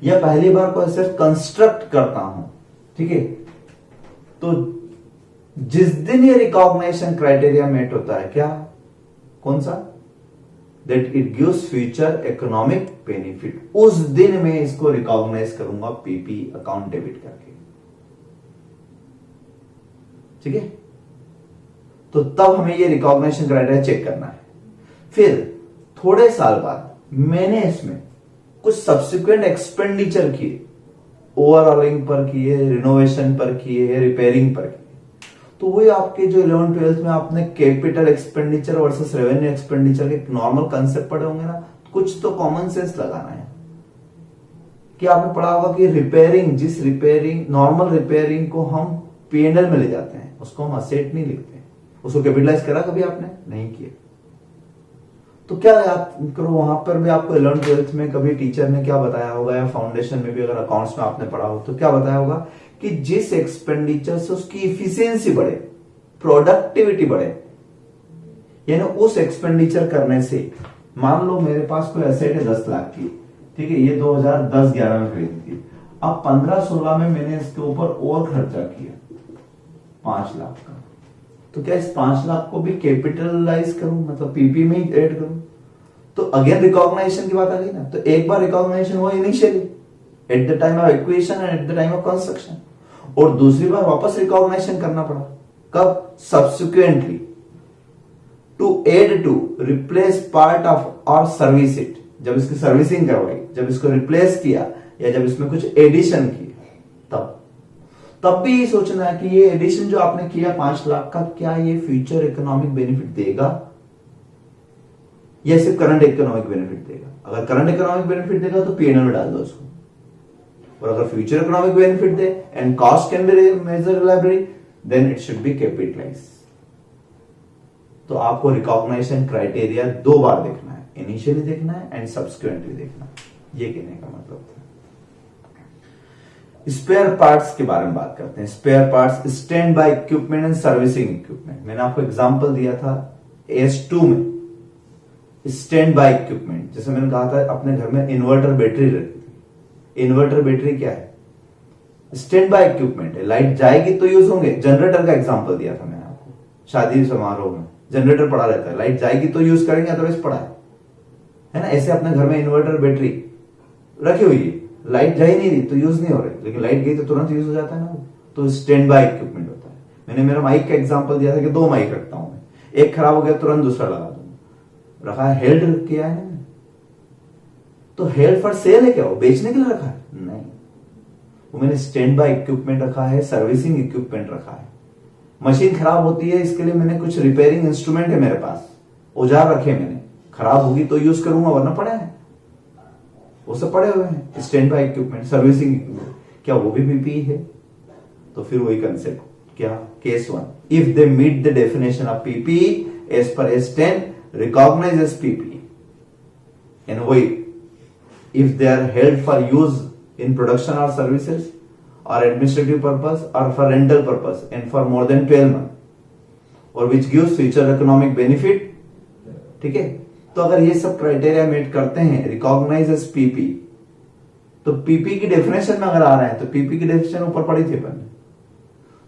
या पहली बार कोई एसेट कंस्ट्रक्ट करता हूं, ठीक है, तो जिस दिन ये रिकॉग्नाइजेशन क्राइटेरिया मेट होता है, क्या, कौन सा? That it gives future economic benefit, उस दिन मैं इसको रिकॉग्नाइज करूंगा पीपी अकाउंट डेबिट करके। ठीक है, तो तब हमें ये रिकॉग्नाइजेशन क्राइटेरिया चेक करना है। फिर थोड़े साल बाद मैंने इसमें कुछ सब्सिक्वेंट एक्सपेंडिचर किए, ओवरऑलिंग पर किए, रिनोवेशन पर किए, रिपेयरिंग पर किए, तो वही आपके जो 11th-12th में आपने capital expenditure versus revenue expenditure के नॉर्मल कंसेप्ट पढ़े होंगे ना, कुछ तो कॉमन सेंस लगाना है। कि आपने पढ़ा होगा कि रिपेयरिंग, जिस रिपेयरिंग, नॉर्मल रिपेयरिंग को हम पीएनएल में ले जाते हैं उसको हम असेट नहीं लिखते, उसको कैपिटलाइज करा कभी आपने? नहीं किया। तो क्या याद करो, वहां पर भी आपको 11th-12th में कभी टीचर ने क्या बताया होगा, या फाउंडेशन में भी अगर अकाउंट्स में आपने पढ़ा हो तो क्या बताया होगा कि जिस एक्सपेंडिचर से उसकी इफिशियंसी बढ़े, प्रोडक्टिविटी बढ़े, यानी उस एक्सपेंडिचर करने से, मान लो मेरे पास कोई एसेट है 10 लाख की, ठीक है, ये 2010-11 में खरीदी थी, अब 15-16 में मैंने इसके ऊपर और खर्चा किया 5 लाख का, तो क्या इस 5 लाख को भी कैपिटलाइज करूं, मतलब पीपी में ही ऐड करूं? तो अगेन रिकॉग्नाइजेशन की बात आ गई ना। तो एक बार रिकॉग्नाइजेशन हुआ initially at the time of acquisition and at the time of construction, और दूसरी बार वापस रिकॉग्नाइजेशन करना पड़ा, कब? Subsequently, to add to replace part of or service it, जब इसकी सर्विसिंग करवाई, जब इसको रिप्लेस किया या जब इसमें कुछ एडिशन किया, तब भी सोचना है कि ये एडिशन जो आपने किया 5 लाख का, क्या ये फ्यूचर इकोनॉमिक बेनिफिट देगा या सिर्फ करंट इकोनॉमिक बेनिफिट देगा? अगर करंट इकोनॉमिक बेनिफिट देगा तो पीएनएल में डाल दो उसको, और अगर future economic benefit they and cost can be measured reliably, then it should be capitalise. तो आपको रिकॉग्नाइजेशन क्राइटेरिया 2 बार देखना है, इनिशियली देखना है एंड सब्सिक्वेंटली देखना है। ये कहने का मतलब था। स्पेयर पार्ट्स के बारे में बात करते हैं। Spare parts, standby equipment and servicing equipment. मैंने आपको एग्जांपल दिया था S2 में, स्टैंड बाय इक्विपमेंट, जैसे मैंने कहा था अपने घर में इन्वर्टर बैटरी रहती थी। इन्वर्टर बैटरी क्या है? स्टैंड बाय इक्विपमेंट है, लाइट जाएगी तो यूज होंगे। जनरेटर का एग्जांपल दिया था मैंने आपको, शादी समारोह में जनरेटर पड़ा रहता है, लाइट जाएगी तो यूज करेंगे, अदरवाइज पड़ा है ना। ऐसे अपने घर में इन्वर्टर बैटरी रखी हुई है, लाइट जा ही नहीं रही तो यूज नहीं हो रही, लेकिन लाइट गई तो तुरंत यूज हो जाता है ना, तो स्टैंड बाय इक्विपमेंट होता है। मैंने मेरा माइक का एग्जांपल दिया था कि 2 माइक रखता हूं मैं, एक खराब हो गया तुरंत दूसरा लगा दूंगा, रखा है, हेल्ड किया है ना। तो हेल्ड फॉर सेल है क्या, वो बेचने के लिए रखा है? नहीं, वो मैंने स्टैंड बाय इक्विपमेंट रखा है, सर्विसिंग इक्विपमेंट रखा है। मशीन खराब होती है, इसके लिए मैंने कुछ रिपेयरिंग इंस्ट्रूमेंट है मेरे पास, औजार रखे मैंने, खराब होगी तो यूज करूंगा वरना पड़े हैं, वो सब पड़े हुए हैं। Stand by equipment, servicing equipment, क्या वो भी पीपीई है? तो फिर वही कंसेप्ट, क्या case 1, if they meet the definition of PPE as per S10 recognise as PPE, and वही if they are held for use in production or services or administrative purpose or for rental purpose and for more than 12 months or which gives future economic benefit, ठीक है। तो अगर ये सब criteria meet करते हैं, recognise as PP, तो PP की डेफिनेशन में अगर आ रहे हैं तो पीपी की डेफिनेशन ऊपर पड़ी थी अपन।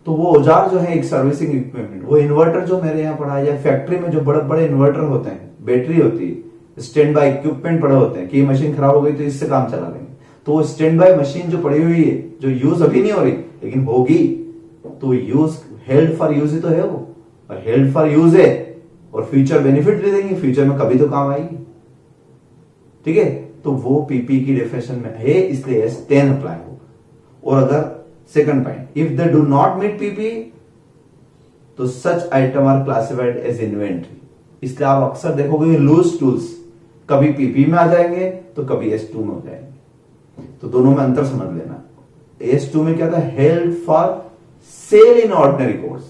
तो वो औजार जो है एक सर्विसिंग इक्विपमेंट, वो इन्वर्टर जो मेरे यहाँ पड़ा है या फैक्ट्री में जो बड़े बड़े इन्वर्टर होते हैं, बैटरी होती है, स्टैंड बाय इक्विपमेंट पड़े होते हैं कि ये मशीन खराब हो गई तो इससे काम चला लेंगे। तो वो स्टैंड बाय मशीन जो पड़ी हुई है, जो यूज अभी नहीं हो रही लेकिन होगी, तो यूज हेल्ड फॉर यूज ही तो है वो, और हेल्ड फॉर यूज है और फ्यूचर बेनिफिट भी देंगे, फ्यूचर में कभी तो काम आएगी, ठीक है। तो वो पीपी की डेफिनेशन में है, इसलिए S10 अप्लाई होगा। और अगर second point, if they do not meet PP तो such item are classified as inventory. इसलिए आप अक्सर देखोगे लूज टूल्स कभी पीपी में आ जाएंगे तो कभी S2 में हो जाएंगे। तो दोनों में अंतर समझ लेना। S2 में क्या था, held for sale in ordinary course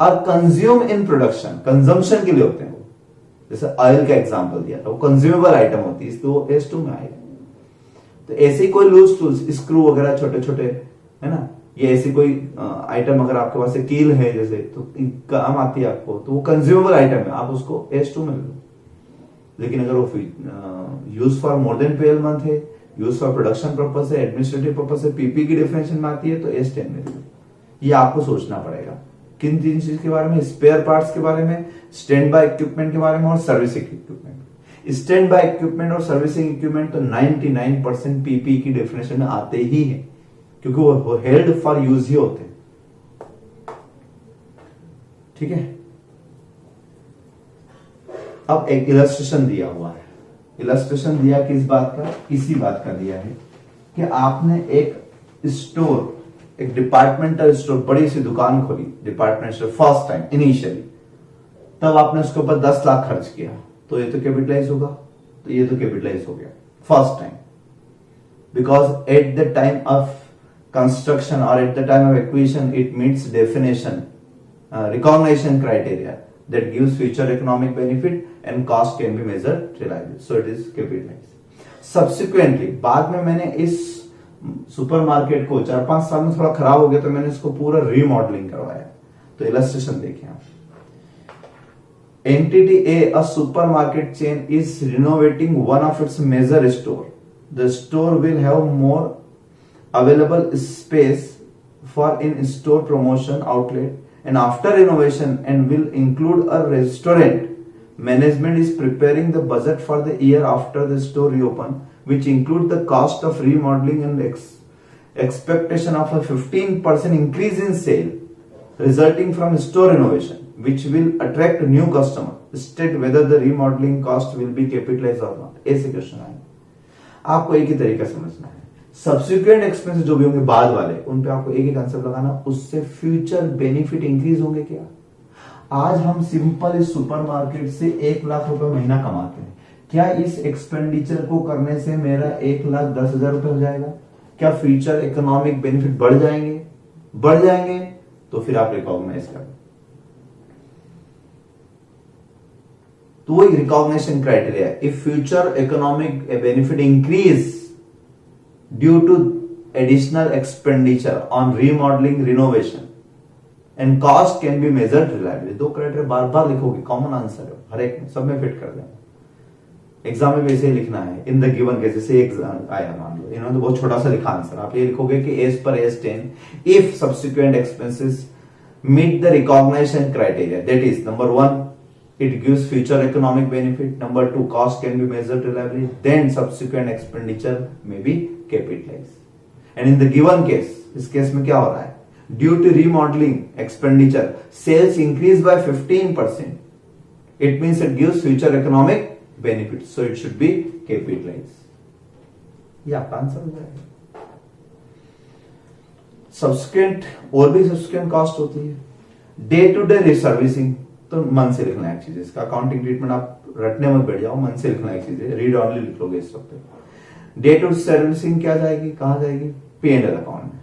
और कंज्यूम इन प्रोडक्शन, कंजम्पशन के लिए होते हैं वो। जैसे ऑयल का एग्जांपल दिया था, वो कंज्यूमेबल आइटम होती है, इसलिए वो S2 में आएगा। तो ऐसे ही कोई लूज टूल्स, स्क्रू वगैरह छोटे छोटे, है ना, ये ऐसी कोई आइटम अगर आपके पास कील है जैसे, तो काम आती है आपको, तो वो कंज्यूमेबल आइटम है, आप उसको S2 में लो। लेकिन अगर वो use for more than 12 month है, यूज फॉर प्रोडक्शन पर्पस है, एडमिनिस्ट्रेटिव पर्पस है, पीपी की डेफिनेशन में आती है, तो S10 में लो। ये आपको सोचना पड़ेगा किन तीन चीज के बारे में, स्पेयर पार्ट्स के बारे में, स्टैंड बाय इक्विपमेंट के बारे में और servicing equipment. Stand by equipment और सर्विसिंग इक्विपमेंट तो 99% पीपी की डेफिनेशन में आते ही है, क्योंकि वो हेल्ड फॉर यूज ही होते हैं, ठीक है। अब एक इलस्ट्रेशन दिया हुआ है, इलस्ट्रेशन दिया किस बात का, इसी बात का दिया है कि आपने एक स्टोर, एक डिपार्टमेंटल स्टोर, बड़ी सी दुकान खोली, department store first time initially, तब आपने उसके ऊपर 10 लाख खर्च किया, तो ये तो कैपिटलाइज होगा, तो ये तो कैपिटलाइज हो गया first time, because at the time of construction or at the time of acquisition it meets definition, recognition criteria that gives future economic benefit and cost can be measured reliably, so it is capitalized. Subsequently बाद में मैंने इस supermarket को 4-5 साल में थोड़ा खराब हो गया, तो मैंने इसको पूरा रीमॉडलिंग करवाया। तो इलस्ट्रेशन देखिए आप, Entity A, a supermarket chain is renovating one of its major store. The store will have more available space for in-store promotion outlet and after renovation and will include a restaurant. Management is preparing the budget for the year after the store reopen, which include the cost of remodeling and expectation of a 15% increase in sale resulting from store renovation, which will attract new customer. State whether the remodeling cost will be capitalized or not. ऐसे question आएंगे, आपको एक ही तरीका समझना है। Subsequent expense जो भी होंगे बाद वाले, उन पे आपको एक ही कंसेप्ट लगाना, उससे फ्यूचर बेनिफिट इंक्रीज होंगे क्या। आज हम सिंपल इस सुपरमार्केट से 1 लाख रुपए महीना कमाते हैं, क्या इस एक्सपेंडिचर को करने से मेरा 1,10,000 रुपए हो जाएगा? क्या फ्यूचर इकोनॉमिक बेनिफिट बढ़ जाएंगे? बढ़ जाएंगे तो फिर आप रिकॉग्नाइज करें। तो वो recognition criteria, if future economic benefit increase due to additional expenditure on remodeling renovation and cost can be measured reliably। 2 criteria बार बार लिखोगे, कॉमन आंसर है हर एक में, सब में फिट कर देना। एग्जाम में भी ऐसे ही लिखना है, इन द गिवन केस, जैसे एग्जाम आया मान लो, इन्होंने तो बहुत छोटा सा लिखा आंसर, आप ये लिखोगे कि as per S10 if subsequent expenses meet the recognition criteria, that is number 1 it gives future economic benefit, number 2 cost can be measured reliably, then subsequent expenditure may be capitalized. And in the given case, इस case में क्या हो रहा है, due to remodeling expenditure sales increase by 15%, it means it gives future economic benefit, so it should be capitalized। ये आपका answer हो जाएगा। सब्सिक्वेंट, और भी सब्सिक्वेंट कॉस्ट होती है, डे टू डे रिसर्विसिंग, तो मन से लिखना है चीज, इसका अकाउंटिंग ट्रीटमेंट आप रटने मत बैठ जाओ, मन से लिखना है चीजें, रीड ऑनली लिख लोगे इस वक्त। डे टू सर्विसिंग क्या जाएगी, कहाँ जाएगी, P&L अकाउंट में,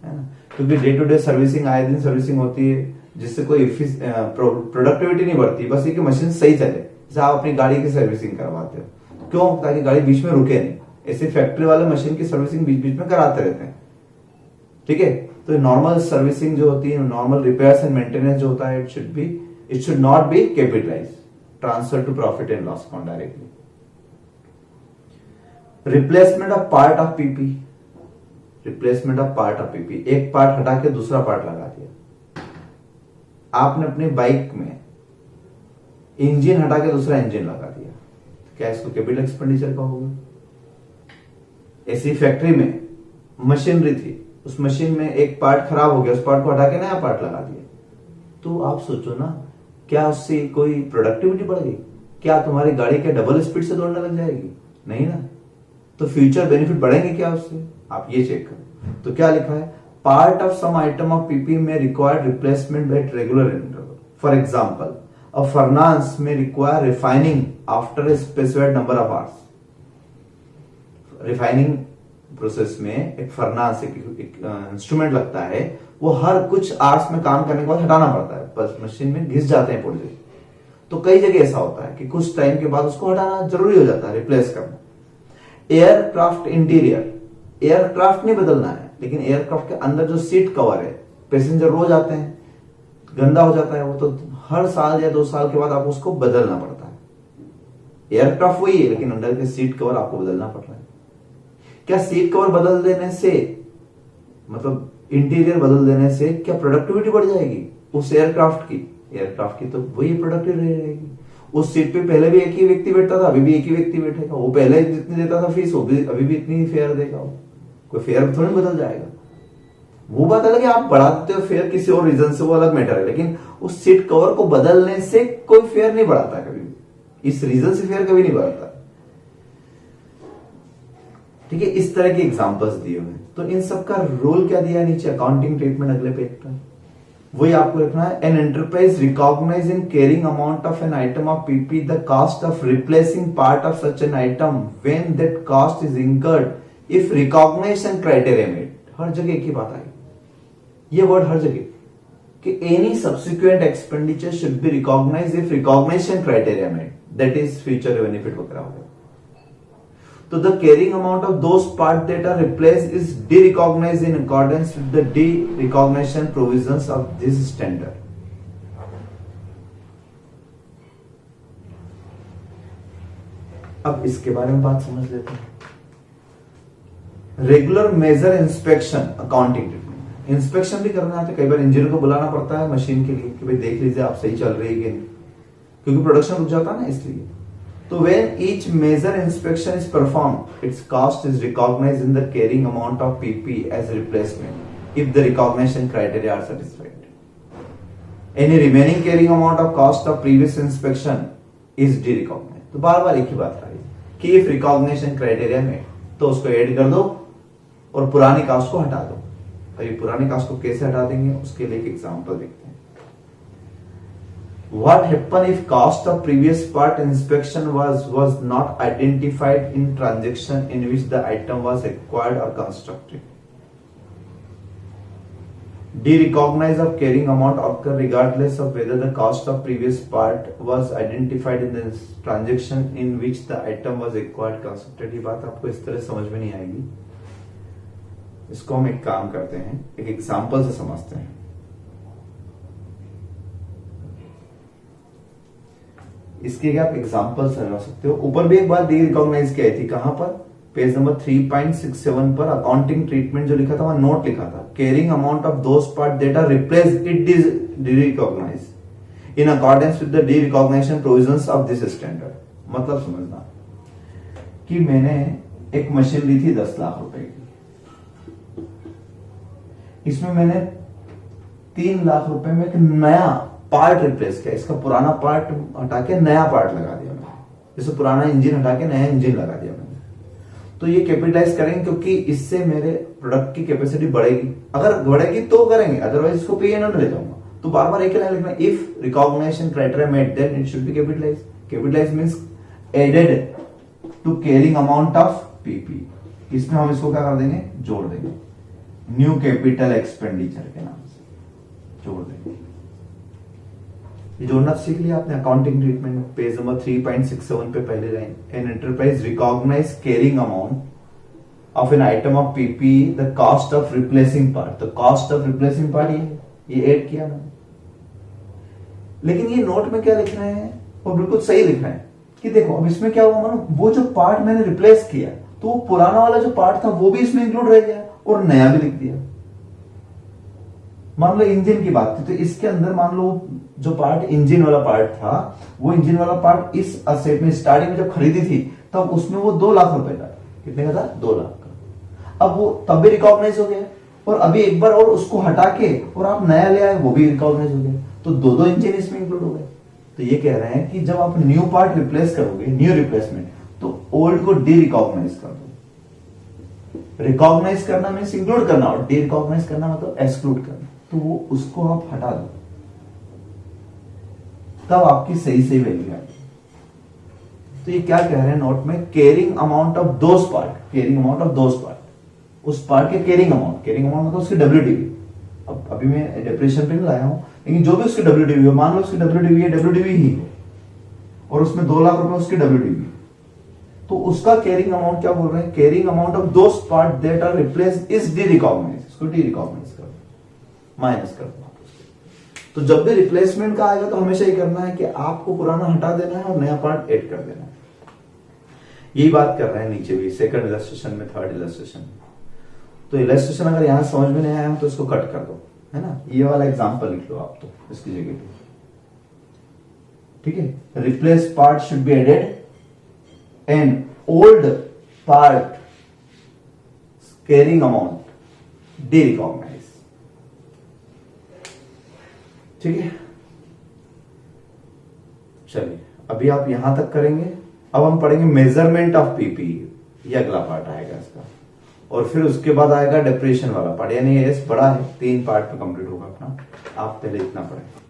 है ना, क्योंकि डे टू डे सर्विसिंग, आए दिन सर्विसिंग होती है, जिससे कोई प्रोडक्टिविटी नहीं बढ़ती, बस ये कि मशीन सही चले। जैसे आप अपनी गाड़ी की सर्विसिंग करवाते हो, क्यों, ताकि गाड़ी बीच में रुके नहीं। ऐसे फैक्ट्री वाले मशीन की सर्विसिंग बीच बीच में कराते रहते हैं, ठीक है। तो नॉर्मल सर्विसिंग जो होती है, नॉर्मल रिपेयर्स एंड मेंटेनेंस जो होता है, it should not be capitalise, transfer to profit and loss account directly. Replacement of part of PP, replacement of part of PP, एक पार्ट हटा के दूसरा पार्ट लगा दिया। आपने अपनी बाइक में इंजन हटा के दूसरा इंजन लगा दिया, क्या इसको कैपिटल एक्सपेंडिचर कहोगे? ऐसी फैक्ट्री में मशीनरी थी, उस मशीन में एक पार्ट खराब हो गया, उस पार्ट को हटा के नया पार्ट लगा दिया। तो आप सोचो ना, क्या उससे कोई प्रोडक्टिविटी बढ़ गई? क्या तुम्हारी गाड़ी क्या डबल स्पीड से दौड़ने लग जाएगी? नहीं ना। तो फ्यूचर बेनिफिट बढ़ेंगे क्या उससे? आप ये चेक करो। तो क्या लिखा है, part of some item of PP में required replacement at regular interval. For example, a furnace में require refining after a specified number of hours. Refining process में एक फर्नास, एक इंस्ट्रूमेंट लगता है, वो हर कुछ आवर्स में काम करने के बाद हटाना पड़ता है, बस मशीन में घिस जाते हैं पुर्जे। तो कई जगह ऐसा होता है कि कुछ टाइम के बाद उसको हटाना जरूरी हो जाता है, रिप्लेस करना। एयरक्राफ्ट इंटीरियर, एयरक्राफ्ट नहीं बदलना है, लेकिन एयरक्राफ्ट के अंदर जो सीट कवर है, पैसेंजर रोज आते हैं, गंदा हो जाता है वो, तो हर साल या 2 साल के बाद आपको उसको बदलना पड़ता है। एयरक्राफ्ट वही है, लेकिन अंदर के सीट कवर आपको बदलना पड़ रहा है। क्या सीट कवर बदल देने से, मतलब इंटीरियर बदल देने से क्या प्रोडक्टिविटी बढ़ जाएगी उस एयरक्राफ्ट की? एयरक्राफ्ट की तो वही प्रोडक्टिविटी रहेगी। उस सीट पे पहले भी एक ही व्यक्ति बैठता था, अभी भी एक ही व्यक्ति बैठेगा। वो पहले जितनी देता था फीस, वो भी अभी भी इतनी ही फेयर देगा। वो कोई फेयर थोड़ी बदल जाएगा। वो बात अलग है, आप बढ़ा देते हो फेयर किसी और रीजन से, वो अलग मैटर है, लेकिन उस सीट कवर को बदलने से कोई फेयर नहीं बढ़ाता कभी भी। इस रीजन से फेयर कभी नहीं बढ़ता, ठीक है। इस तरह के एग्जांपल्स दिए हुए हैं। तो इन सब का रोल क्या दिया है नीचे, अकाउंटिंग ट्रीटमेंट अगले पेज पर, वही आपको लिखना है। An enterprise recognise in carrying amount of an item of PP the cost of replacing part of such an item when that cost is incurred if recognition criteria met. हर जगह एक ही बात आई, ये वर्ड हर जगह, कि any subsequent expenditure should be recognise if recognition criteria met, that is future benefit वगैरह हो गया। तो the carrying amount of those parts that are replaced is derecognized in accordance with the derecognition provisions of this standard. अब इसके बारे में बात समझ लेते हैं। Regular major inspection, accounting treatment. Inspection भी करना है तो कई बार इंजीनियर को बुलाना पड़ता है मशीन के लिए कि भाई देख लीजिए आप सही चल रही है कि नहीं, क्योंकि प्रोडक्शन रुक जाता है ना, इसलिए। So when each major inspection is performed, its cost is recognized in the carrying amount of PP as replacement if the recognition criteria are satisfied. Any remaining carrying amount of cost of previous inspection is derecognized. तो बार बार एक ही बात रही कि if recognition criteria में तो उसको add कर दो और पुरानी कास्ट को हटा दो। अभी पुरानी कास्ट को कैसे हटा देंगे, उसके लिए एक एग्जाम्पल देखते हैं। What happened if cost of previous part inspection was not identified in transaction in which the item was acquired or constructed? Derecognize of carrying amount occur regardless of whether the cost of previous part was identified in the transaction in which the item was acquired, constructed। ये बात आपको इस तरह समझ में नहीं आएगी। इसको हम एक काम करते हैं, एक एग्जाम्पल से समझते हैं। इसके लिए आप एग्जाम्पल समझ सकते हो। ऊपर भी एक बार डी रिकॉग्नाइज की आई थी, कहां पर, पेज नंबर 3.67 पर अकाउंटिंग ट्रीटमेंट जो लिखा था वहां नोट लिखा था, carrying amount of those part that are replaced it is derecognise in accordance with the derecognition provisions of this standard. मतलब समझना कि मैंने एक मशीन ली थी 10 लाख रुपए की, इसमें मैंने 3 लाख रुपए में एक नया पार्ट रिप्लेस किया, इसका पुराना पार्ट हटा के नया पार्ट लगा दिया मैंने, जैसे पुराना इंजन हटा के नया इंजन लगा दिया मैंने। तो ये कैपिटलाइज करेंगे क्योंकि इससे मेरे प्रोडक्ट की कैपेसिटी बढ़ेगी, अगर बढ़ेगी तो करेंगे, अदरवाइज इसको P&L ले जाऊंगा। तो बार बार एक लाइन लिखना, if recognition criteria met then it should be capitalise. Capitalise means added to carrying amount of PP. इसमें हम इसको क्या कर देंगे, जोड़ देंगे, न्यू कैपिटल एक्सपेंडिचर के नाम से जोड़ देंगे। ये जोड़ना सीख लिया आपने। अकाउंटिंग ट्रीटमेंट पेज नंबर 3.67 पे पहले line, an enterprise recognise carrying amount of an item of PP the cost of replacing part. तो कॉस्ट ऑफ रिप्लेसिंग पार्ट ये ऐड किया मैंने, लेकिन ये नोट में क्या लिख रहे हैं वो बिल्कुल सही लिख रहे हैं कि देखो अब इसमें क्या हुआ, मानो वो जो पार्ट मैंने रिप्लेस किया तो वो पुराना वाला जो पार्ट था वो भी इसमें इंक्लूड रह गया और नया भी लिख दिया। मान लो इंजन की बात थी, तो इसके अंदर मान लो जो पार्ट इंजन वाला पार्ट था, वो इंजन वाला पार्ट इस असेट में स्टार्टिंग में जब खरीदी थी तब उसमें वो 2 लाख रुपए का, कितने का था, 2 लाख का। अब वो तब भी रिकॉग्नाइज हो गया और अभी एक बार और उसको हटा के और आप नया ले आए वो भी रिकॉग्नाइज हो गया, तो 2 इंजन इसमें इंक्लूड हो गए। तो ये कह रहे हैं कि जब आप न्यू पार्ट रिप्लेस करोगे, न्यू रिप्लेसमेंट, तो ओल्ड को डी रिकॉग्नाइज कर दो। रिकॉग्नाइज करना मीन्स इंक्लूड करना और डी रिकॉग्नाइज करना मतलब एक्सक्लूड करना, तो वो उसको आप हटा दो, तब आपकी सही वैल्यू आएगी। तो ये क्या कह रहे हैं नोट में, carrying amount of those part, carrying amount of those part, उस पार्ट के कैरिंग अमाउंट मतलब उसकी डब्ल्यूडीवी। अब अभी मैं डेप्रिसिएशन पे नहीं लाया हूं, लेकिन जो भी उसकी डब्ल्यूडीवी है, मान लो उसकी डब्ल्यूडीवी ही है और उसमें 2 लाख रुपए उसकी डब्ल्यूडीवी, तो उसका कैरिंग अमाउंट क्या बोल रहे हैं, carrying amount of those part that are replace is derecognise. इसको डी रिकॉग्नाइज कर दो, माइनस कर दो। तो जब भी रिप्लेसमेंट का आएगा तो हमेशा ये करना है कि आपको पुराना हटा देना है और नया पार्ट ऐड कर देना है। यही बात कर रहे हैं नीचे भी, सेकंड इलस्ट्रेशन में, थर्ड इलस्ट्रेशन में। तो इलस्ट्रेशन अगर यहां समझ में नहीं आया तो इसको कट कर दो, है ना। ये वाला एग्जांपल लिख लो आप तो इसकी जगह पे, ठीक है। Replace part should be added and old part carrying amount derecognise, ठीक है। चलिए अभी आप यहां तक करेंगे। अब हम पढ़ेंगे मेजरमेंट ऑफ पीपी, ये अगला पार्ट आएगा इसका, और फिर उसके बाद आएगा डिप्रेशन वाला पार्ट, यानी ये बड़ा है, 3 पार्ट में कंप्लीट होगा अपना। आप पहले इतना पढ़ें।